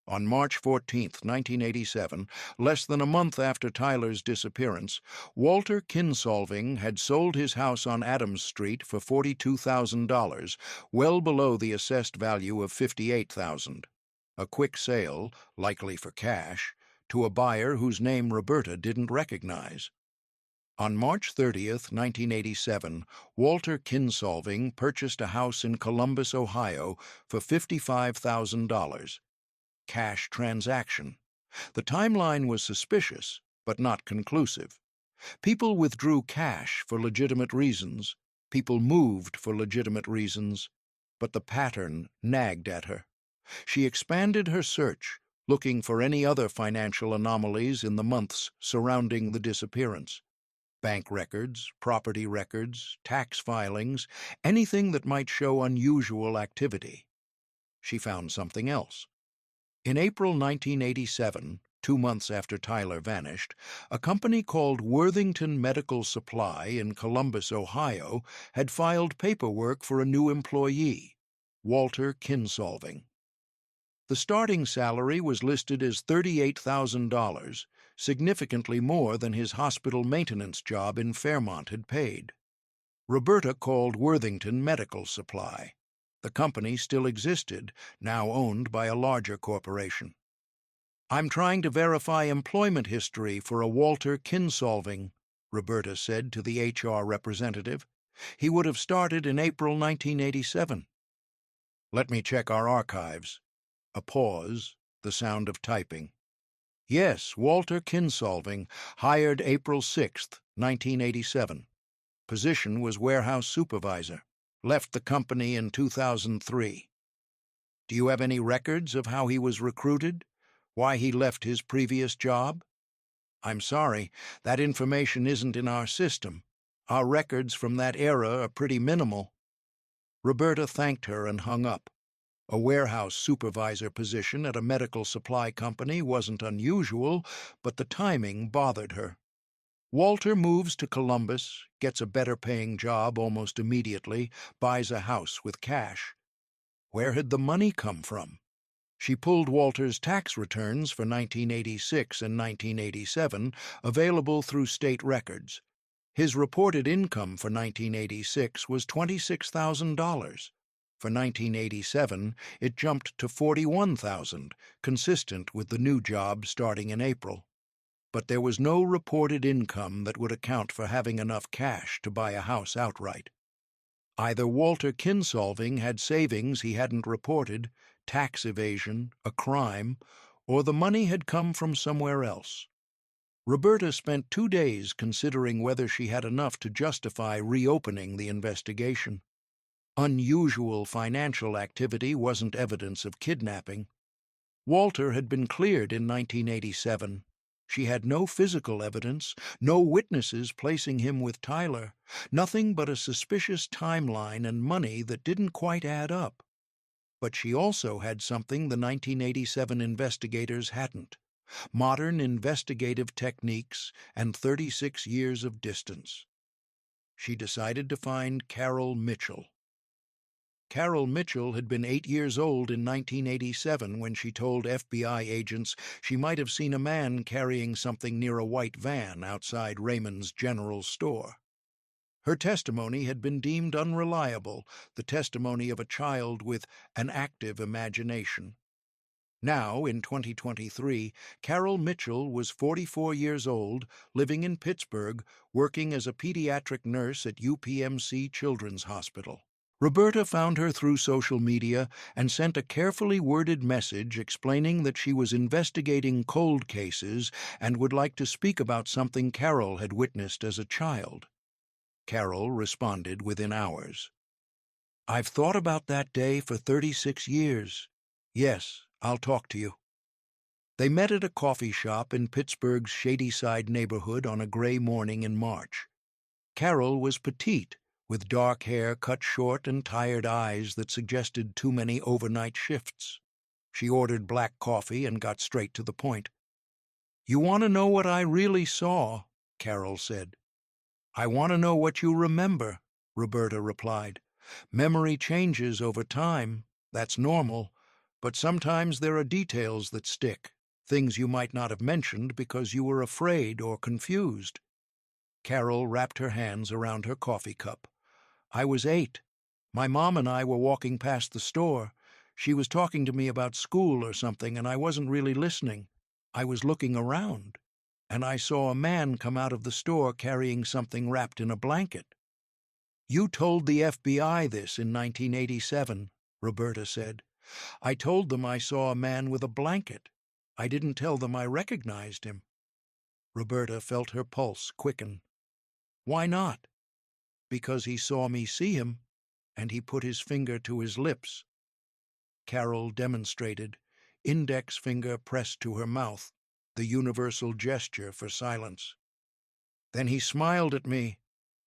On March 14, 1987, less than a month after Tyler's disappearance, Walter Kinsolving had sold his house on Adams Street for $42,000, well below the assessed value of $58,000. A quick sale, likely for cash, to a buyer whose name Roberta didn't recognize. On March 30, 1987, Walter Kinsolving purchased a house in Columbus, Ohio for $55,000. Cash transaction. The timeline was suspicious, but not conclusive. People withdrew cash for legitimate reasons. People moved for legitimate reasons. But the pattern nagged at her. She expanded her search, looking for any other financial anomalies in the months surrounding the disappearance. Bank records, property records, tax filings, anything that might show unusual activity. She found something else. In April 1987, 2 months after Tyler vanished, a company called Worthington Medical Supply in Columbus, Ohio, had filed paperwork for a new employee, Walter Kinsolving. The starting salary was listed as $38,000, significantly more than his hospital maintenance job in Fairmont had paid. Roberta called Worthington Medical Supply. The company still existed, now owned by a larger corporation. "I'm trying to verify employment history for a Walter Kinsolving," Roberta said to the HR representative. "He would have started in April 1987. "Let me check our archives." A pause, the sound of typing. "Yes, Walter Kinsolving, hired April 6, 1987. Position was warehouse supervisor. Left the company in 2003. Do you have any records of how he was recruited? Why he left his previous job? I'm sorry, that information isn't in our system. Our records from that era are pretty minimal. Roberta thanked her and hung up. A warehouse supervisor position at a medical supply company wasn't unusual, but the timing bothered her. Walter moves to Columbus, gets a better-paying job almost immediately, buys a house with cash. Where had the money come from? She pulled Walter's tax returns for 1986 and 1987, available through state records. His reported income for 1986 was $26,000. For 1987, it jumped to $41,000, consistent with the new job starting in April. But there was no reported income that would account for having enough cash to buy a house outright. Either Walter Kinsolving had savings he hadn't reported, tax evasion, a crime, or the money had come from somewhere else. Roberta spent 2 days considering whether she had enough to justify reopening the investigation. Unusual financial activity wasn't evidence of kidnapping. Walter had been cleared in 1987. She had no physical evidence, no witnesses placing him with Tyler, nothing but a suspicious timeline and money that didn't quite add up. But she also had something the 1987 investigators hadn't: modern investigative techniques and 36 years of distance. She decided to find Carol Mitchell. Carol Mitchell had been 8 years old in 1987 when she told FBI agents she might have seen a man carrying something near a white van outside Raymond's general store. Her testimony had been deemed unreliable, the testimony of a child with an active imagination. Now, in 2023, Carol Mitchell was 44 years old, living in Pittsburgh, working as a pediatric nurse at UPMC Children's Hospital. Roberta found her through social media and sent a carefully worded message explaining that she was investigating cold cases and would like to speak about something Carol had witnessed as a child. Carol responded within hours. "I've thought about that day for 36 years. Yes, I'll talk to you." They met at a coffee shop in Pittsburgh's Shadyside neighborhood on a gray morning in March. Carol was petite, with dark hair cut short and tired eyes that suggested too many overnight shifts. She ordered black coffee and got straight to the point. "You want to know what I really saw?" Carol said. "I want to know what you remember," Roberta replied. "Memory changes over time. That's normal. But sometimes there are details that stick, things you might not have mentioned because you were afraid or confused." Carol wrapped her hands around her coffee cup. "I was 8. My mom and I were walking past the store. She was talking to me about school or something, and I wasn't really listening. I was looking around, and I saw a man come out of the store carrying something wrapped in a blanket." "You told the FBI this in 1987, Roberta said. "I told them I saw a man with a blanket. I didn't tell them I recognized him." Roberta felt her pulse quicken. "Why not?" "Because he saw me see him, and he put his finger to his lips." Carol demonstrated, index finger pressed to her mouth, the universal gesture for silence. "Then he smiled at me,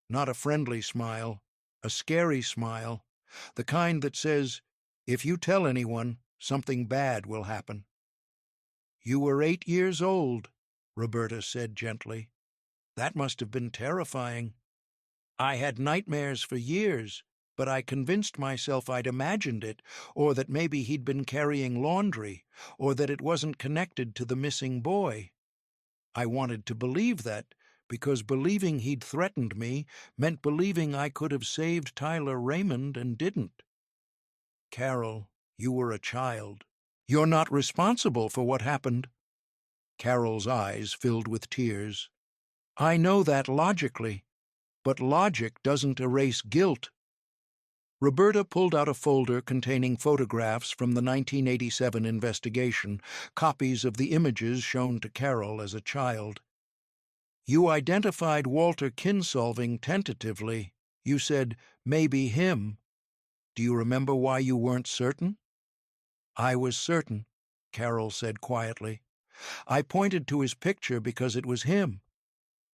not a friendly smile, a scary smile, the kind that says, 'If you tell anyone, something bad will happen.'" "You were 8 years old," Roberta said gently. "That must have been terrifying." "I had nightmares for years, but I convinced myself I'd imagined it, or that maybe he'd been carrying laundry, or that it wasn't connected to the missing boy. I wanted to believe that, because believing he'd threatened me meant believing I could have saved Tyler Raymond and didn't." "Carol, you were a child. You're not responsible for what happened." Carol's eyes filled with tears. "I know that logically, but logic doesn't erase guilt." Roberta pulled out a folder containing photographs from the 1987 investigation, copies of the images shown to Carol as a child. You identified Walter Kinsolving tentatively. You said, maybe him. Do you remember why you weren't certain? I was certain, Carol said quietly. I pointed to his picture because it was him.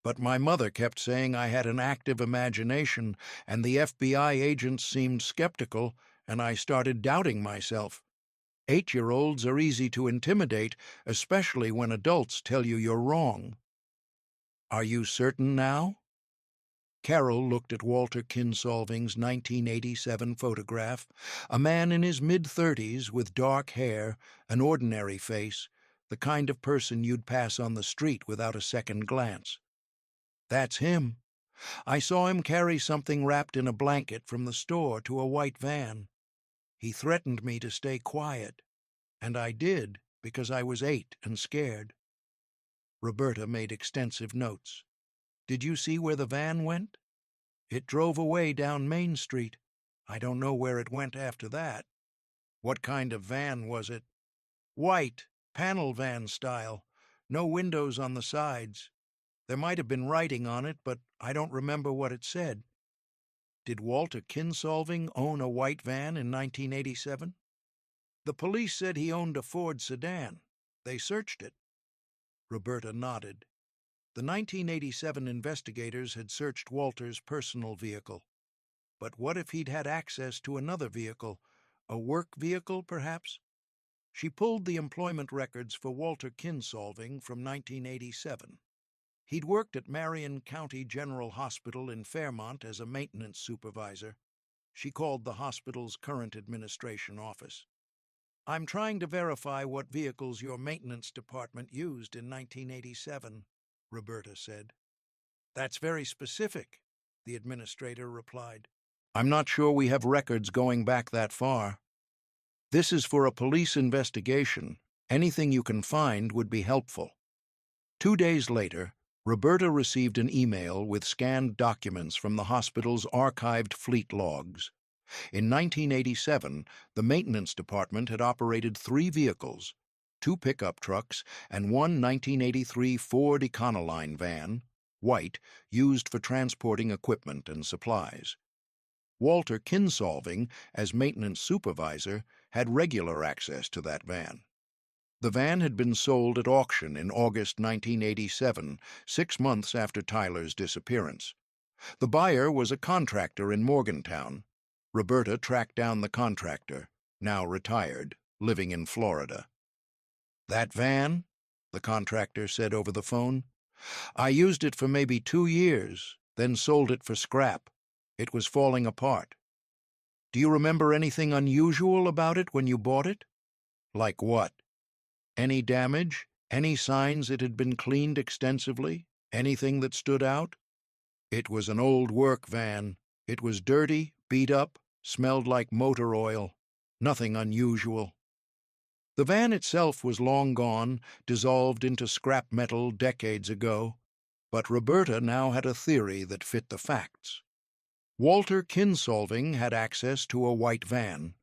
But my mother kept saying I had an active imagination, and the FBI agents seemed skeptical, and I started doubting myself. 8-year-olds are easy to intimidate, especially when adults tell you you're wrong. Are you certain now? Carol looked at Walter Kinsolving's 1987 photograph, a man in his mid-30s with dark hair, an ordinary face, the kind of person you'd pass on the street without a second glance. That's him. I saw him carry something wrapped in a blanket from the store to a white van. He threatened me to stay quiet, and I did because I was 8 and scared. Roberta made extensive notes. Did you see where the van went? It drove away down Main Street. I don't know where it went after that. What kind of van was it? White, panel van style, no windows on the sides. There might have been writing on it, but I don't remember what it said. Did Walter Kinsolving own a white van in 1987? The police said he owned a Ford sedan. They searched it. Roberta nodded. The 1987 investigators had searched Walter's personal vehicle. But what if he'd had access to another vehicle, a work vehicle, perhaps? She pulled the employment records for Walter Kinsolving from 1987. He'd worked at Marion County General Hospital in Fairmont as a maintenance supervisor. She called the hospital's current administration office. I'm trying to verify what vehicles your maintenance department used in 1987, Roberta said. That's very specific, the administrator replied. I'm not sure we have records going back that far. This is for a police investigation. Anything you can find would be helpful. 2 days later, Roberta received an email with scanned documents from the hospital's archived fleet logs. In 1987, the maintenance department had operated 3 vehicles, 2 pickup trucks and one 1983 Ford Econoline van, white, used for transporting equipment and supplies. Walter Kinsolving, as maintenance supervisor, had regular access to that van. The van had been sold at auction in August 1987, 6 months after Tyler's disappearance. The buyer was a contractor in Morgantown. Roberta tracked down the contractor, now retired, living in Florida. That van? The contractor said over the phone. I used it for maybe 2 years, then sold it for scrap. It was falling apart. Do you remember anything unusual about it when you bought it? Like what? Any damage? Any signs it had been cleaned extensively? Anything that stood out? It was an old work van. It was dirty, beat up, smelled like motor oil. Nothing unusual. The van itself was long gone, dissolved into scrap metal decades ago. But Roberta now had a theory that fit the facts. Walter Kinsolving had access to a white van.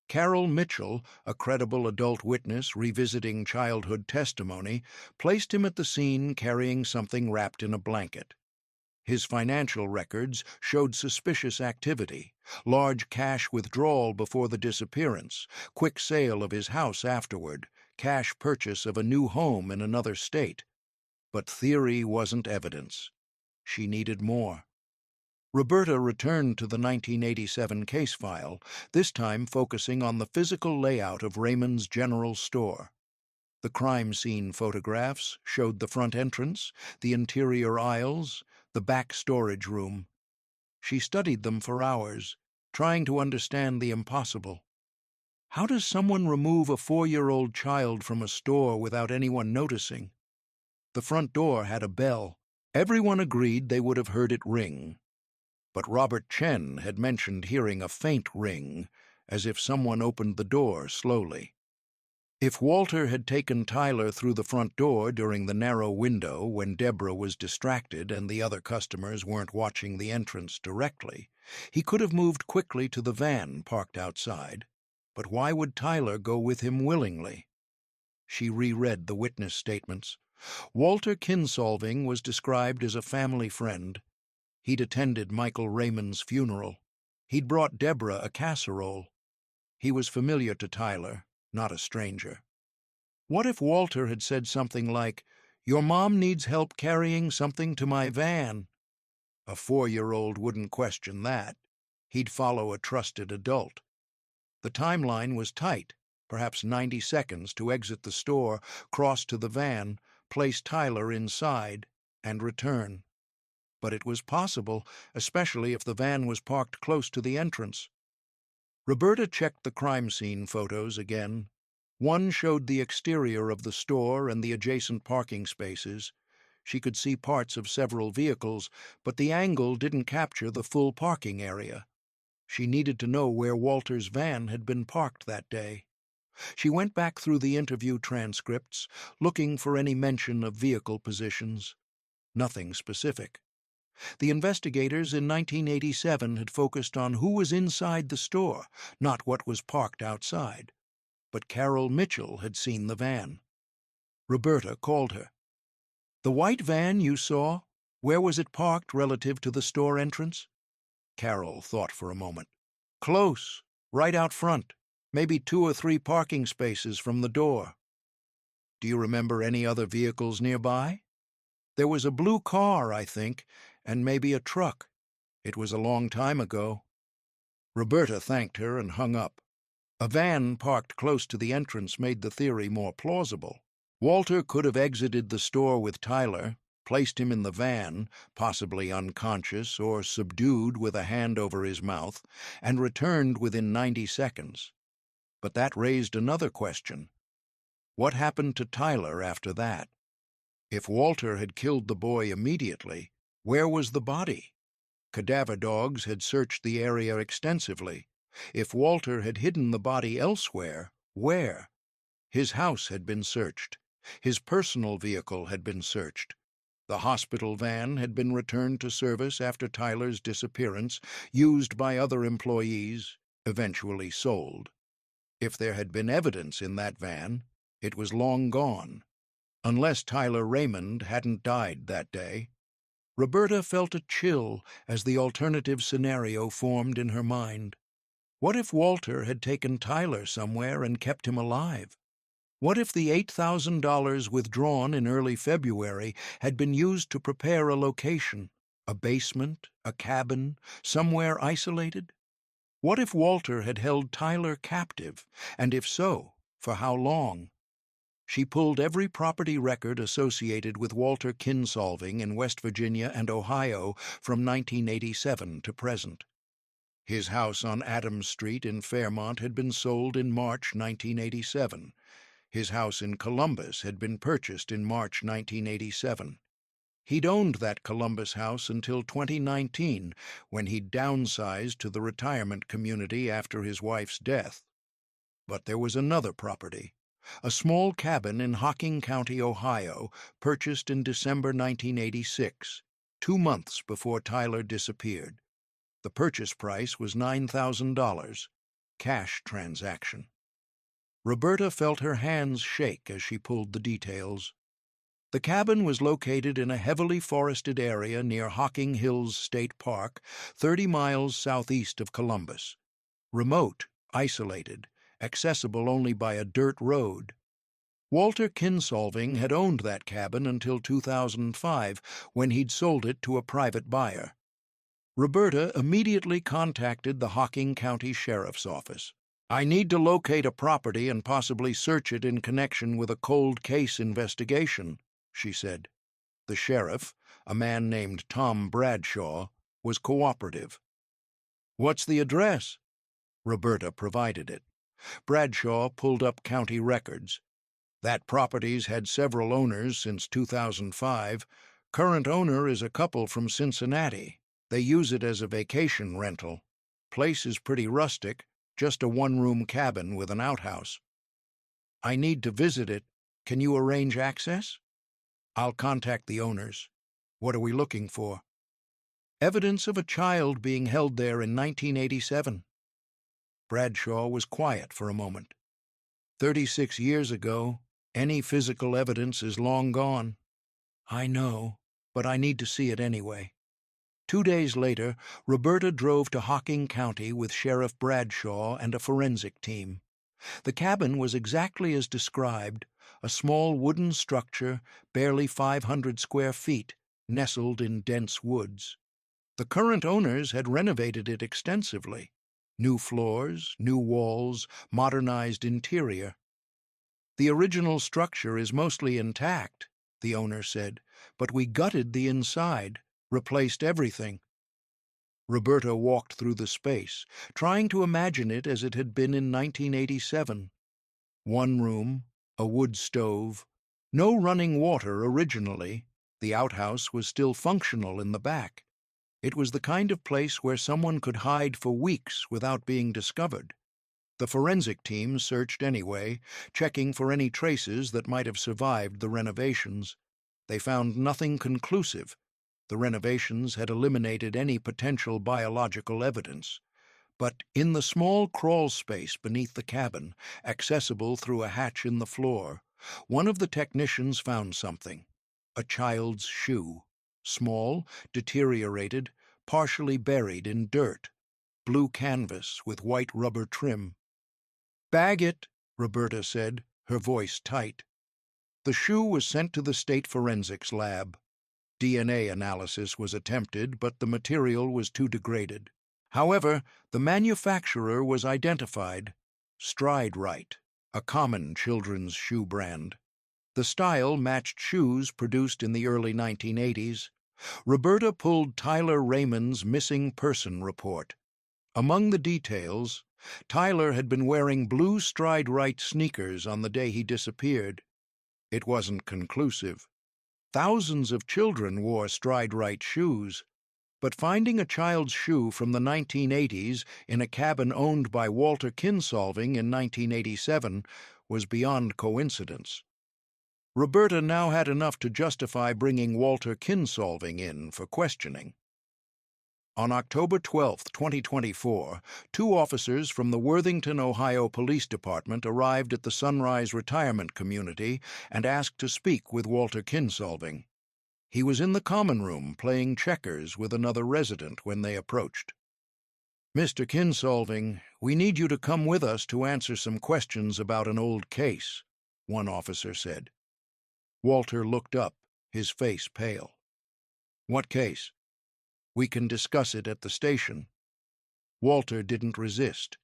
Carol Mitchell, a credible adult witness revisiting childhood testimony, placed him at the scene carrying something wrapped in a blanket. His financial records showed suspicious activity, large cash withdrawal before the disappearance, quick sale of his house afterward, cash purchase of a new home in another state. But theory wasn't evidence. She needed more. Roberta returned to the 1987 case file, this time focusing on the physical layout of Raymond's general store. The crime scene photographs showed the front entrance, the interior aisles, the back storage room. She studied them for hours, trying to understand the impossible. How does someone remove a 4-year-old child from a store without anyone noticing? The front door had a bell. Everyone agreed they would have heard it ring. But Robert Chen had mentioned hearing a faint ring, as if someone opened the door slowly. If Walter had taken Tyler through the front door during the narrow window when Deborah was distracted and the other customers weren't watching the entrance directly, he could have moved quickly to the van parked outside. But why would Tyler go with him willingly? She reread the witness statements. Walter Kinsolving was described as a family friend. He'd attended Michael Raymond's funeral. He'd brought Deborah a casserole. He was familiar to Tyler, not a stranger. What if Walter had said something like, "Your mom needs help carrying something to my van"? A 4-year-old wouldn't question that. He'd follow a trusted adult. The timeline was tight, perhaps 90 seconds to exit the store, cross to the van, place Tyler inside, and return. But it was possible, especially if the van was parked close to the entrance. Roberta checked the crime scene photos again. One showed the exterior of the store and the adjacent parking spaces. She could see parts of several vehicles, but the angle didn't capture the full parking area. She needed to know where Walter's van had been parked that day. She went back through the interview transcripts, looking for any mention of vehicle positions. Nothing specific. The investigators in 1987 had focused on who was inside the store, not what was parked outside. But Carol Mitchell had seen the van. Roberta called her. "The white van you saw, where was it parked relative to the store entrance?" Carol thought for a moment. "Close, right out front, maybe 2 or 3 parking spaces from the door." "Do you remember any other vehicles nearby?" "There was a blue car, I think, and maybe a truck. It was a long time ago." Roberta thanked her and hung up. A van parked close to the entrance made the theory more plausible. Walter could have exited the store with Tyler, placed him in the van, possibly unconscious or subdued with a hand over his mouth, and returned within 90 seconds. But that raised another question. What happened to Tyler after that? If Walter had killed the boy immediately, where was the body? Cadaver dogs had searched the area extensively. If Walter had hidden the body elsewhere, where? His house had been searched. His personal vehicle had been searched. The hospital van had been returned to service after Tyler's disappearance, used by other employees, eventually sold. If there had been evidence in that van, it was long gone. Unless Tyler Raymond hadn't died that day. Roberta felt a chill as the alternative scenario formed in her mind. What if Walter had taken Tyler somewhere and kept him alive? What if the $8,000 withdrawn in early February had been used to prepare a location, a basement, a cabin, somewhere isolated? What if Walter had held Tyler captive, and if so, for how long? She pulled every property record associated with Walter Kinsolving in West Virginia and Ohio from 1987 to present. His house on Adams Street in Fairmont had been sold in March 1987. His house in Columbus had been purchased in March 1987. He'd owned that Columbus house until 2019, when he'd downsized to the retirement community after his wife's death. But there was another property, a small cabin in Hocking County, Ohio, purchased in December 1986, 2 months before Tyler disappeared. The purchase price was $9,000, cash transaction. Roberta felt her hands shake as she pulled the details. The cabin was located in a heavily forested area near Hocking Hills State Park, 30 miles southeast of Columbus. Remote, isolated, accessible only by a dirt road. Walter Kinsolving had owned that cabin until 2005, when he'd sold it to a private buyer. Roberta immediately contacted the Hocking County Sheriff's Office. "I need to locate a property and possibly search it in connection with a cold case investigation," she said. The sheriff, a man named Tom Bradshaw, was cooperative. "What's the address?" Roberta provided it. Bradshaw pulled up county records. That property's had several owners since 2005. Current owner is a couple from Cincinnati. They use it as a vacation rental. Place is pretty rustic, just a 1-room cabin with an outhouse. "I need to visit it. Can you arrange access?" "I'll contact the owners. What are we looking for?" "Evidence of a child being held there in 1987. Bradshaw was quiet for a moment. 36 years ago, Any physical evidence is long gone. I know, but I need to see it anyway. 2 days later, Roberta drove to Hocking County with Sheriff Bradshaw and a forensic team. The cabin was exactly as described, a small wooden structure, barely 500 square feet, nestled in dense woods. The current owners had renovated it extensively. New floors, new walls, modernized interior. The original structure is mostly intact, the owner said, but we gutted the inside, replaced everything. Roberta walked through the space, trying to imagine it as it had been in 1987. One room, a wood stove, no running water originally. The outhouse was still functional in the back. It was the kind of place where someone could hide for weeks without being discovered. The forensic team searched anyway, checking for any traces that might have survived the renovations. They found nothing conclusive. The renovations had eliminated any potential biological evidence. But in the small crawl space beneath the cabin, accessible through a hatch in the floor, one of the technicians found something. A child's shoe. Small, deteriorated, partially buried in dirt. Blue canvas with white rubber trim. "Bag it," Roberta said, her voice tight. The shoe was sent to the state forensics lab. DNA analysis was attempted, but the material was too degraded. However, the manufacturer was identified. Stride Right, a common children's shoe brand. The style matched shoes produced in the early 1980s. Roberta pulled Tyler Raymond's missing person report. Among the details, Tyler had been wearing blue Stride Right sneakers on the day he disappeared. It wasn't conclusive. Thousands of children wore Stride Right shoes, but finding a child's shoe from the 1980s in a cabin owned by Walter Kinsolving in 1987 was beyond coincidence. Roberta now had enough to justify bringing Walter Kinsolving in for questioning. On October 12, 2024, 2 officers from the Worthington, Ohio Police Department arrived at the Sunrise Retirement Community and asked to speak with Walter Kinsolving. He was in the common room playing checkers with another resident when they approached. "Mr. Kinsolving, we need you to come with us to answer some questions about an old case," one officer said. Walter looked up, his face pale. "What case?" "We can discuss it at the station." Walter didn't resist.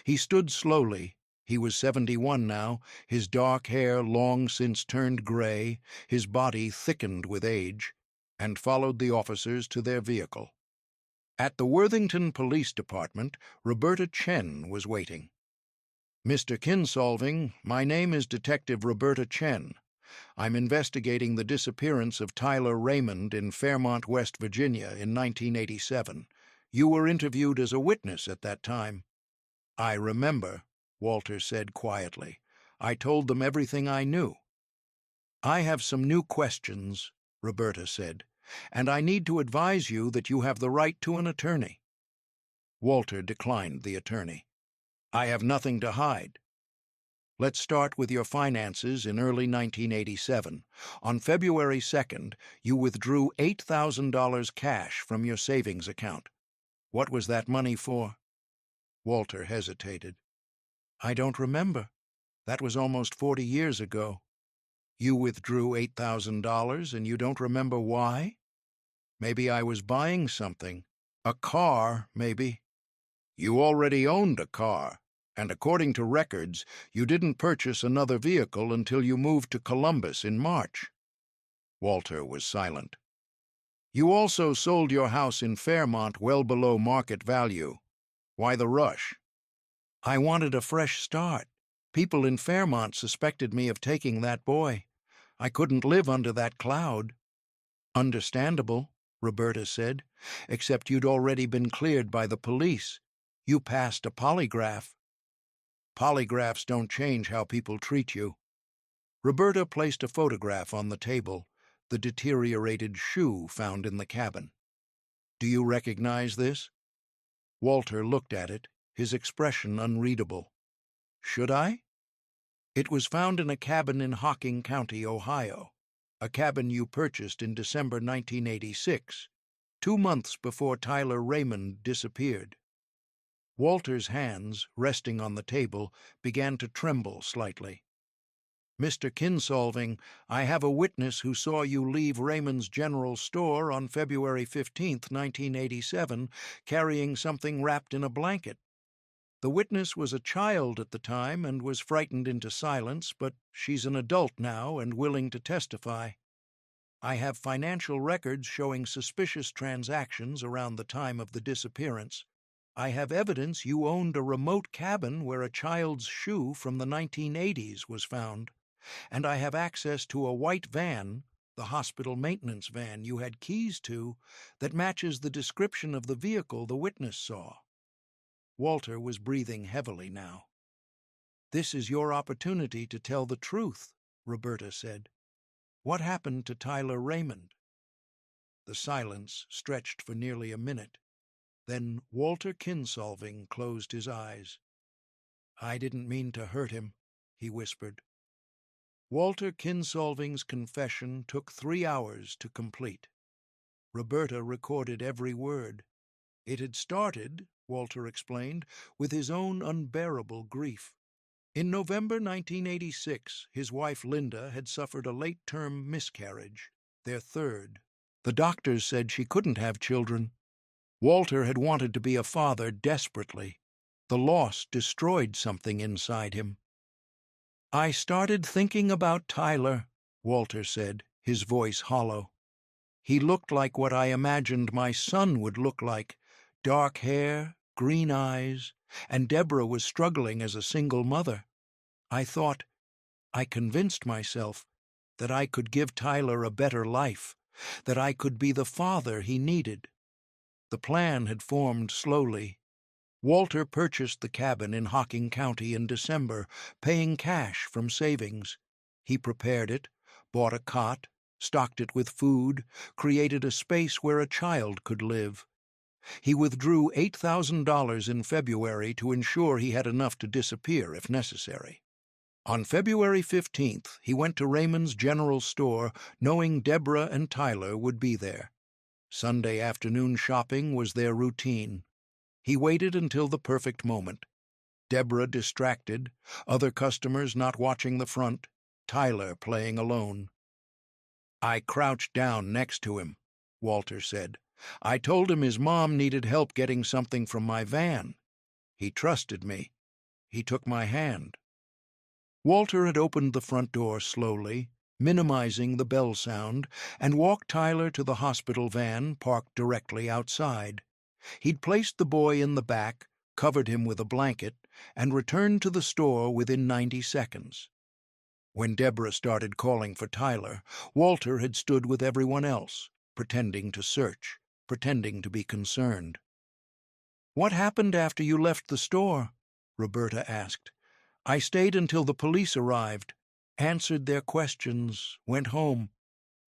He stood slowly. He was 71 now, his dark hair long since turned gray, his body thickened with age, and followed the officers to their vehicle. At the Worthington Police Department, Roberta Chen was waiting. "Mr. Kinsolving, my name is Detective Roberta Chen. I'm investigating the disappearance of Tyler Raymond in Fairmont, West Virginia in 1987. You were interviewed as a witness at that time." "I remember," Walter said quietly. "I told them everything I knew." "I have some new questions," Roberta said, "and I need to advise you that you have the right to an attorney." Walter declined the attorney. "I have nothing to hide." "Let's start with your finances in early 1987. On February 2nd, you withdrew $8,000 cash from your savings account. What was that money for?" Walter hesitated. "I don't remember. That was almost 40 years ago." "You withdrew $8,000 and you don't remember why?" "Maybe I was buying something. A car, maybe." "You already owned a car. And according to records, you didn't purchase another vehicle until you moved to Columbus in March." Walter was silent. "You also sold your house in Fairmont well below market value. Why the rush?" "I wanted a fresh start. People in Fairmont suspected me of taking that boy. I couldn't live under that cloud." "Understandable," Roberta said, "except you'd already been cleared by the police. You passed a polygraph." "Polygraphs don't change how people treat you." Roberta placed a photograph on the table, the deteriorated shoe found in the cabin. "Do you recognize this?" Walter looked at it, his expression unreadable. "Should I?" It was found in a cabin in Hocking County, Ohio, a cabin you purchased in December 1986, 2 months before Tyler Raymond disappeared. Walter's hands, resting on the table, began to tremble slightly. "Mr. Kinsolving, I have a witness who saw you leave Raymond's General Store on February 15th, 1987, carrying something wrapped in a blanket. The witness was a child at the time and was frightened into silence, but she's an adult now and willing to testify. I have financial records showing suspicious transactions around the time of the disappearance. I have evidence you owned a remote cabin where a child's shoe from the 1980s was found. And I have access to a white van, the hospital maintenance van you had keys to, that matches the description of the vehicle the witness saw." Walter was breathing heavily now. "This is your opportunity to tell the truth," Roberta said. "What happened to Tyler Raymond?" The silence stretched for nearly a minute. Then Walter Kinsolving closed his eyes. "I didn't mean to hurt him," he whispered. Walter Kinsolving's confession took 3 hours to complete. Roberta recorded every word. It had started, Walter explained, with his own unbearable grief. In November 1986, his wife Linda had suffered a late-term miscarriage, their third. The doctors said she couldn't have children. Walter had wanted to be a father desperately. The loss destroyed something inside him. "I started thinking about Tyler," Walter said, his voice hollow. "He looked like what I imagined my son would look like, dark hair, green eyes, and Deborah was struggling as a single mother. I convinced myself, that I could give Tyler a better life, that I could be the father he needed." The plan had formed slowly. Walter purchased the cabin in Hocking County in December, paying cash from savings. He prepared it, bought a cot, stocked it with food, created a space where a child could live. He withdrew $8,000 in February to ensure he had enough to disappear if necessary. On February 15th, he went to Raymond's General Store, knowing Deborah and Tyler would be there. Sunday afternoon shopping was their routine. He waited until the perfect moment. Deborah distracted, other customers not watching the front, Tyler playing alone. "I crouched down next to him," Walter said. "I told him his mom needed help getting something from my van. He trusted me. He took my hand." Walter had opened the front door slowly, minimizing the bell sound, and walked Tyler to the hospital van parked directly outside. He'd placed the boy in the back, covered him with a blanket, and returned to the store within 90 seconds. When Deborah started calling for Tyler, Walter had stood with everyone else, pretending to search, pretending to be concerned. "What happened after you left the store?" Roberta asked. "I stayed until the police arrived, answered their questions, went home.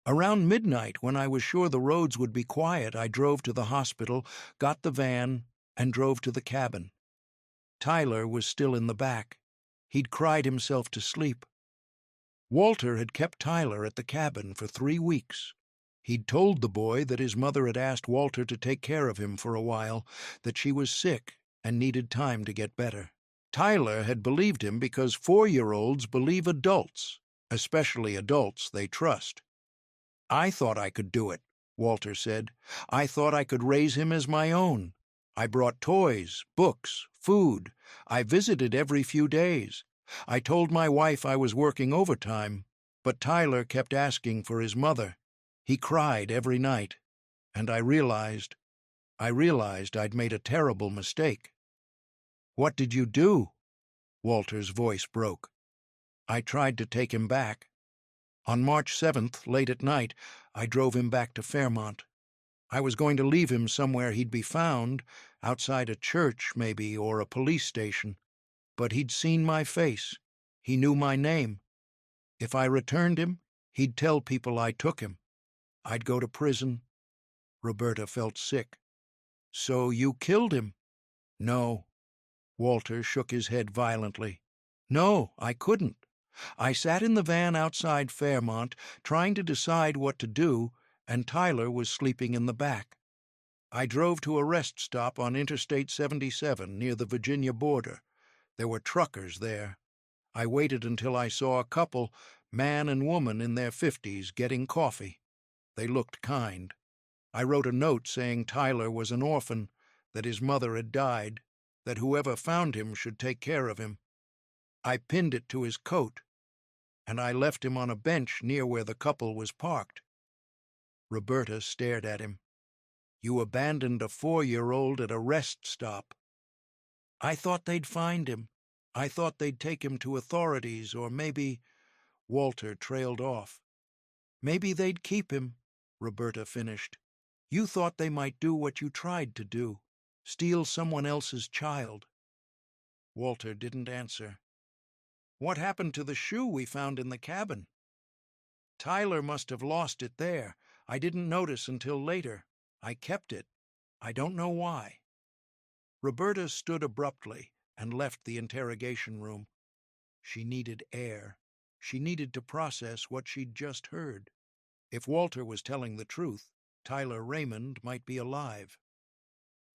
Around midnight, when I was sure the roads would be quiet, I drove to the hospital, got the van, and drove to the cabin. Tyler was still in the back. He'd cried himself to sleep. Walter had kept Tyler at the cabin for 3 weeks. He'd told the boy that his mother had asked Walter to take care of him for a while, that she was sick and needed time to get better. Tyler had believed him because 4-year-olds believe adults, especially adults they trust. "I thought I could do it," Walter said. "I thought I could raise him as my own. I brought toys, books, food. I visited every few days. I told my wife I was working overtime, but Tyler kept asking for his mother. He cried every night, and I realized I'd made a terrible mistake." "What did you do?" Walter's voice broke. "I tried to take him back. On March 7th, late at night, I drove him back to Fairmont. I was going to leave him somewhere he'd be found, outside a church, maybe, or a police station. But he'd seen my face. He knew my name. If I returned him, he'd tell people I took him. I'd go to prison." Roberta felt sick. "So you killed him?" "No." Walter shook his head violently. "No, I couldn't. I sat in the van outside Fairmont, trying to decide what to do, and Tyler was sleeping in the back. I drove to a rest stop on Interstate 77 near the Virginia border. There were truckers there. I waited until I saw a couple, man and woman in their 50s, getting coffee. They looked kind. I wrote a note saying Tyler was an orphan, that his mother had died, that whoever found him should take care of him. I pinned it to his coat, and I left him on a bench near where the couple was parked. Roberta stared at him. "You abandoned a 4-year-old at a rest stop." "I thought they'd find him. I thought they'd take him to authorities, or maybe—" Walter trailed off. "Maybe they'd keep him," Roberta finished. "You thought they might do what you tried to do, steal someone else's child." Walter didn't answer. "What happened to the shoe we found in the cabin?" "Tyler must have lost it there. I didn't notice until later. I kept it. I don't know why." Roberta stood abruptly and left the interrogation room. She needed air. She needed to process what she'd just heard. If Walter was telling the truth, Tyler Raymond might be alive.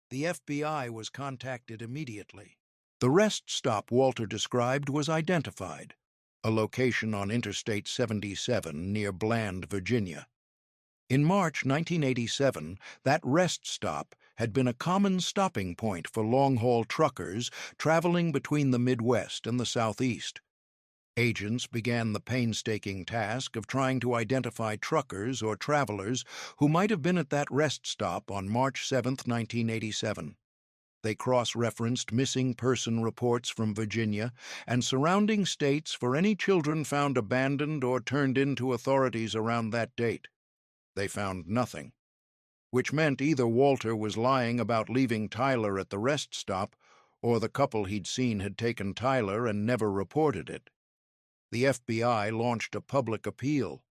The FBI was contacted immediately. The rest stop Walter described was identified, a location on Interstate 77 near Bland, Virginia. In March 1987, that rest stop had been a common stopping point for long-haul truckers traveling between the Midwest and the Southeast. Agents began the painstaking task of trying to identify truckers or travelers who might have been at that rest stop on March 7, 1987. They cross-referenced missing person reports from Virginia and surrounding states for any children found abandoned or turned in to authorities around that date. They found nothing, which meant either Walter was lying about leaving Tyler at the rest stop, or the couple he'd seen had taken Tyler and never reported it. The FBI launched a public appeal.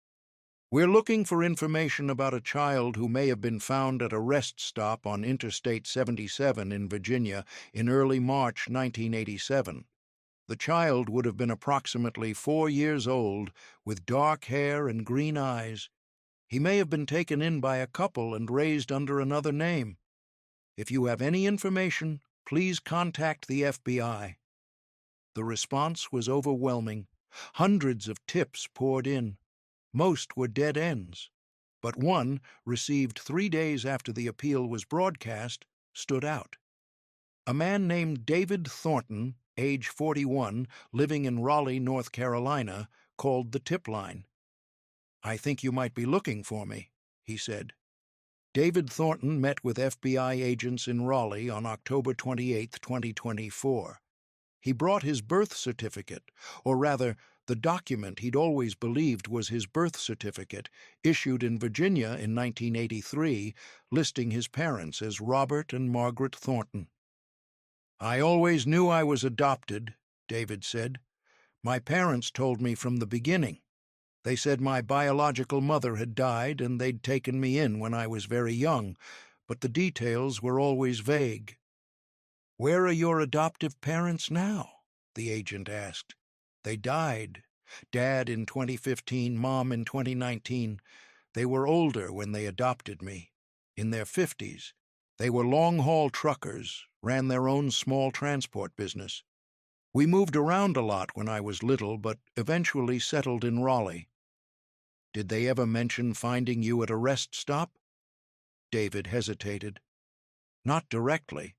"We're looking for information about a child who may have been found at a rest stop on Interstate 77 in Virginia in early March 1987. The child would have been approximately 4 years old, with dark hair and green eyes. He may have been taken in by a couple and raised under another name. If you have any information, please contact the FBI." The response was overwhelming. Hundreds of tips poured in. Most were dead ends, but one, received 3 days after the appeal was broadcast, stood out. A man named David Thornton, age 41, living in Raleigh, North Carolina, called the tip line. "I think you might be looking for me," he said. David Thornton met with FBI agents in Raleigh on October 28, 2024. He brought his birth certificate, or rather, the document he'd always believed was his birth certificate, issued in Virginia in 1983, listing his parents as Robert and Margaret Thornton. "I always knew I was adopted," David said. "My parents told me from the beginning. They said my biological mother had died and they'd taken me in when I was very young, but the details were always vague." "Where are your adoptive parents now?" the agent asked. "They died. Dad in 2015, Mom in 2019. They were older when they adopted me, in their 50s. They were long-haul truckers, ran their own small transport business. We moved around a lot when I was little, but eventually settled in Raleigh." "Did they ever mention finding you at a rest stop?" David hesitated. "Not directly.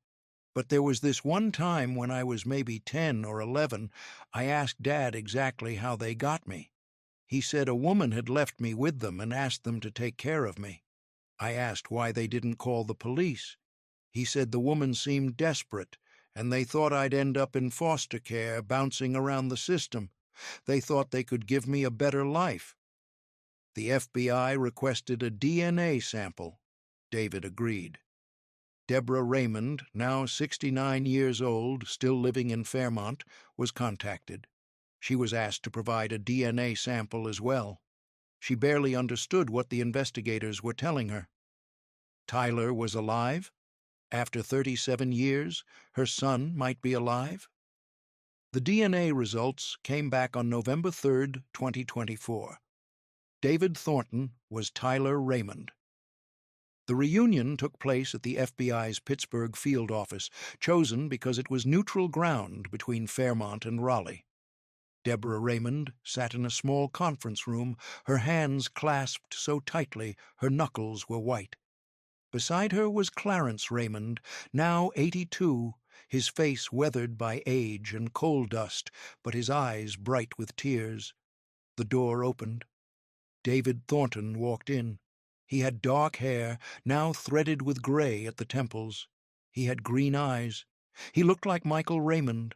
But there was this one time when I was maybe 10 or 11, I asked Dad exactly how they got me. He said a woman had left me with them and asked them to take care of me. I asked why they didn't call the police. He said the woman seemed desperate, and they thought I'd end up in foster care, bouncing around the system. They thought they could give me a better life." "The FBI requested a DNA sample," David agreed. Deborah Raymond, now 69 years old, still living in Fairmont, was contacted. She was asked to provide a DNA sample as well. She barely understood what the investigators were telling her. Tyler was alive? After 37 years, her son might be alive? The DNA results came back on November 3, 2024. David Thornton was Tyler Raymond. The reunion took place at the FBI's Pittsburgh field office, chosen because it was neutral ground between Fairmont and Raleigh. Deborah Raymond sat in a small conference room, her hands clasped so tightly her knuckles were white. Beside her was Clarence Raymond, now 82, his face weathered by age and coal dust, but his eyes bright with tears. The door opened. David Thornton walked in. He had dark hair, now threaded with gray at the temples. He had green eyes. He looked like Michael Raymond.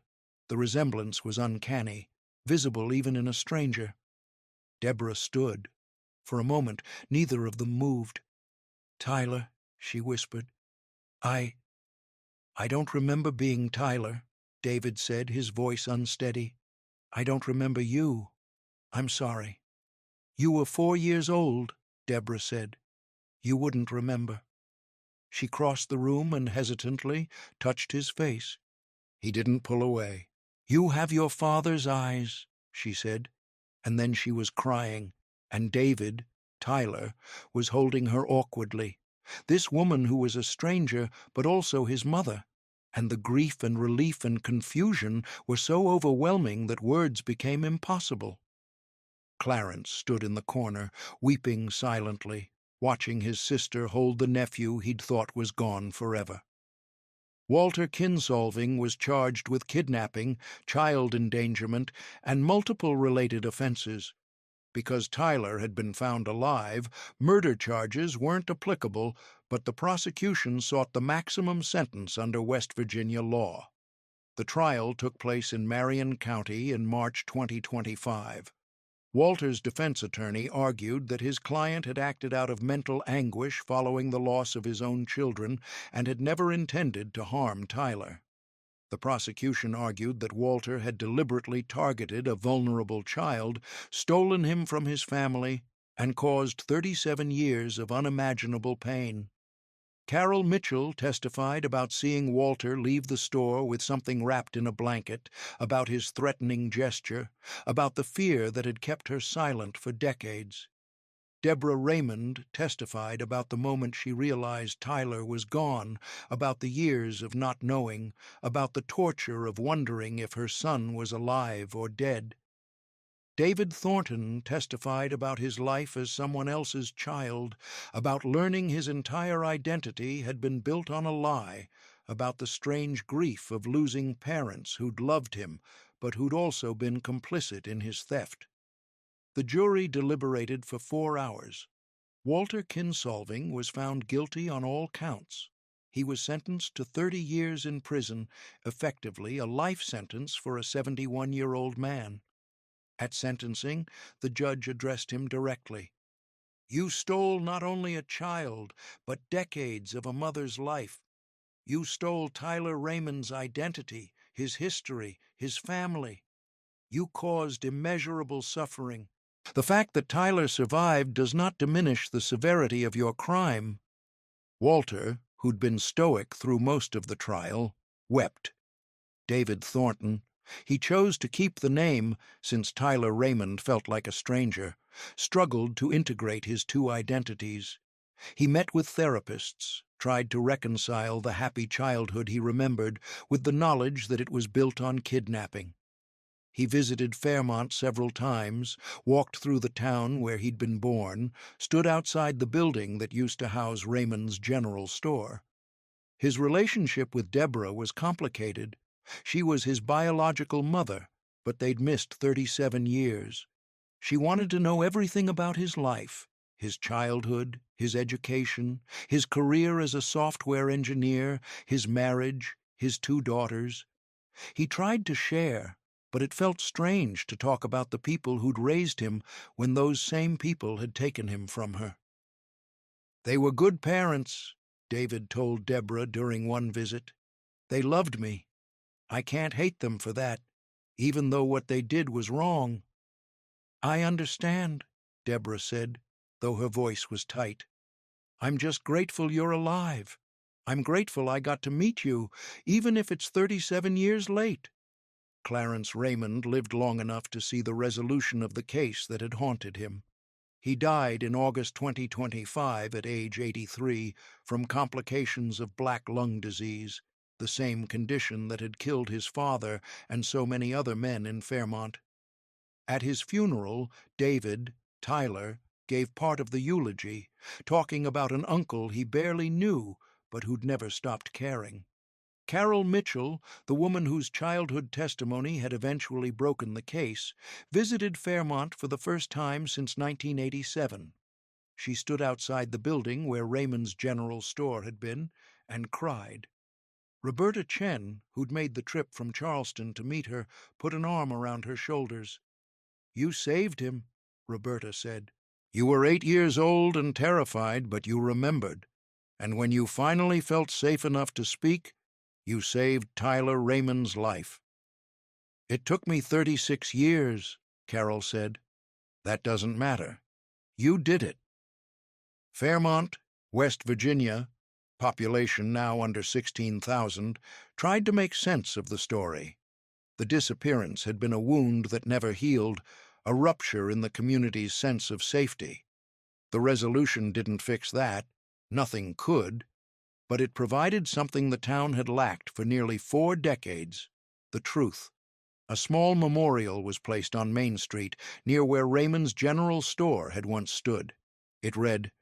The resemblance was uncanny, visible even in a stranger. Deborah stood. For a moment, neither of them moved. "Tyler," she whispered. I don't remember being Tyler," David said, his voice unsteady. "I don't remember you. I'm sorry." "You were 4 years old," Deborah said. "You wouldn't remember." She crossed the room and hesitantly touched his face. He didn't pull away. "You have your father's eyes," she said, and then she was crying, and David, Tyler, was holding her awkwardly. This woman who was a stranger, but also his mother, and the grief and relief and confusion were so overwhelming that words became impossible. Clarence stood in the corner, weeping silently, watching his sister hold the nephew he'd thought was gone forever. Walter Kinsolving was charged with kidnapping, child endangerment, and multiple related offenses. Because Tyler had been found alive, murder charges weren't applicable, but the prosecution sought the maximum sentence under West Virginia law. The trial took place in Marion County in March 2025. Walter's defense attorney argued that his client had acted out of mental anguish following the loss of his own children and had never intended to harm Tyler. The prosecution argued that Walter had deliberately targeted a vulnerable child, stolen him from his family, and caused 37 years of unimaginable pain. Carol Mitchell testified about seeing Walter leave the store with something wrapped in a blanket, about his threatening gesture, about the fear that had kept her silent for decades. Deborah Raymond testified about the moment she realized Tyler was gone, about the years of not knowing, about the torture of wondering if her son was alive or dead. David Thornton testified about his life as someone else's child, about learning his entire identity had been built on a lie, about the strange grief of losing parents who'd loved him, but who'd also been complicit in his theft. The jury deliberated for 4 hours. Walter Kinsolving was found guilty on all counts. He was sentenced to 30 years in prison, effectively a life sentence for a 71-year-old man. At sentencing, the judge addressed him directly. "You stole not only a child, but decades of a mother's life. You stole Tyler Raymond's identity, his history, his family. You caused immeasurable suffering. The fact that Tyler survived does not diminish the severity of your crime." Walter, who'd been stoic through most of the trial, wept. David Thornton, he chose to keep the name since Tyler Raymond felt like a stranger, struggled to integrate his two identities. He met with therapists, tried to reconcile the happy childhood he remembered with the knowledge that it was built on kidnapping. He visited Fairmont several times, walked through the town where he'd been born, stood outside the building that used to house Raymond's general store. His relationship with Deborah was complicated. She was his biological mother, but they'd missed 37 years. She wanted to know everything about his life, his childhood, his education, his career as a software engineer, his marriage, his 2 daughters. He tried to share, but it felt strange to talk about the people who'd raised him when those same people had taken him from her. "They were good parents," David told Deborah during one visit. "They loved me. I can't hate them for that, even though what they did was wrong." "I understand," Deborah said, though her voice was tight. "I'm just grateful you're alive. I'm grateful I got to meet you, even if it's 37 years late." Clarence Raymond lived long enough to see the resolution of the case that had haunted him. He died in August 2025 at age 83 from complications of black lung disease, the same condition that had killed his father and so many other men in Fairmont. At his funeral, David, Tyler, gave part of the eulogy, talking about an uncle he barely knew but who'd never stopped caring. Carol Mitchell, the woman whose childhood testimony had eventually broken the case, visited Fairmont for the first time since 1987. She stood outside the building where Raymond's general store had been and cried. Roberta Chen, who'd made the trip from Charleston to meet her, put an arm around her shoulders. "You saved him," Roberta said. "You were 8 years old and terrified, but you remembered. And when you finally felt safe enough to speak, you saved Tyler Raymond's life." "It took me 36 years, Carol said. "That doesn't matter. You did it." Fairmont, West Virginia, population now under 16,000, tried to make sense of the story. The disappearance had been a wound that never healed, a rupture in the community's sense of safety. The resolution didn't fix that. Nothing could. But it provided something the town had lacked for nearly 4 decades: the truth. A small memorial was placed on Main Street, near where Raymond's general store had once stood. It read,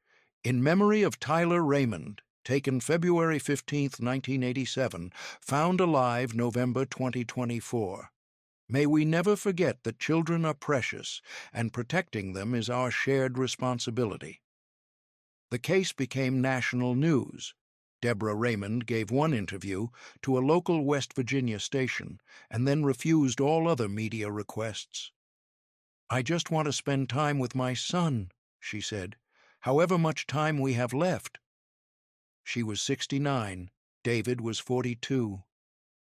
"In memory of Tyler Raymond, taken February 15, 1987, found alive November 2024. May we never forget that children are precious, and protecting them is our shared responsibility." The case became national news. Deborah Raymond gave one interview to a local West Virginia station and then refused all other media requests. "I just want to spend time with my son," she said, "however much time we have left." She was 69, David was 42.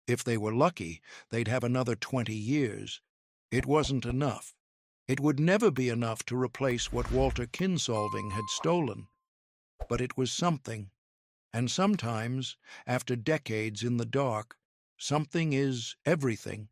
If they were lucky, they'd have another 20 years. It wasn't enough. It would never be enough to replace what Walter Kinsolving had stolen. But it was something. And sometimes, after decades in the dark, something is everything.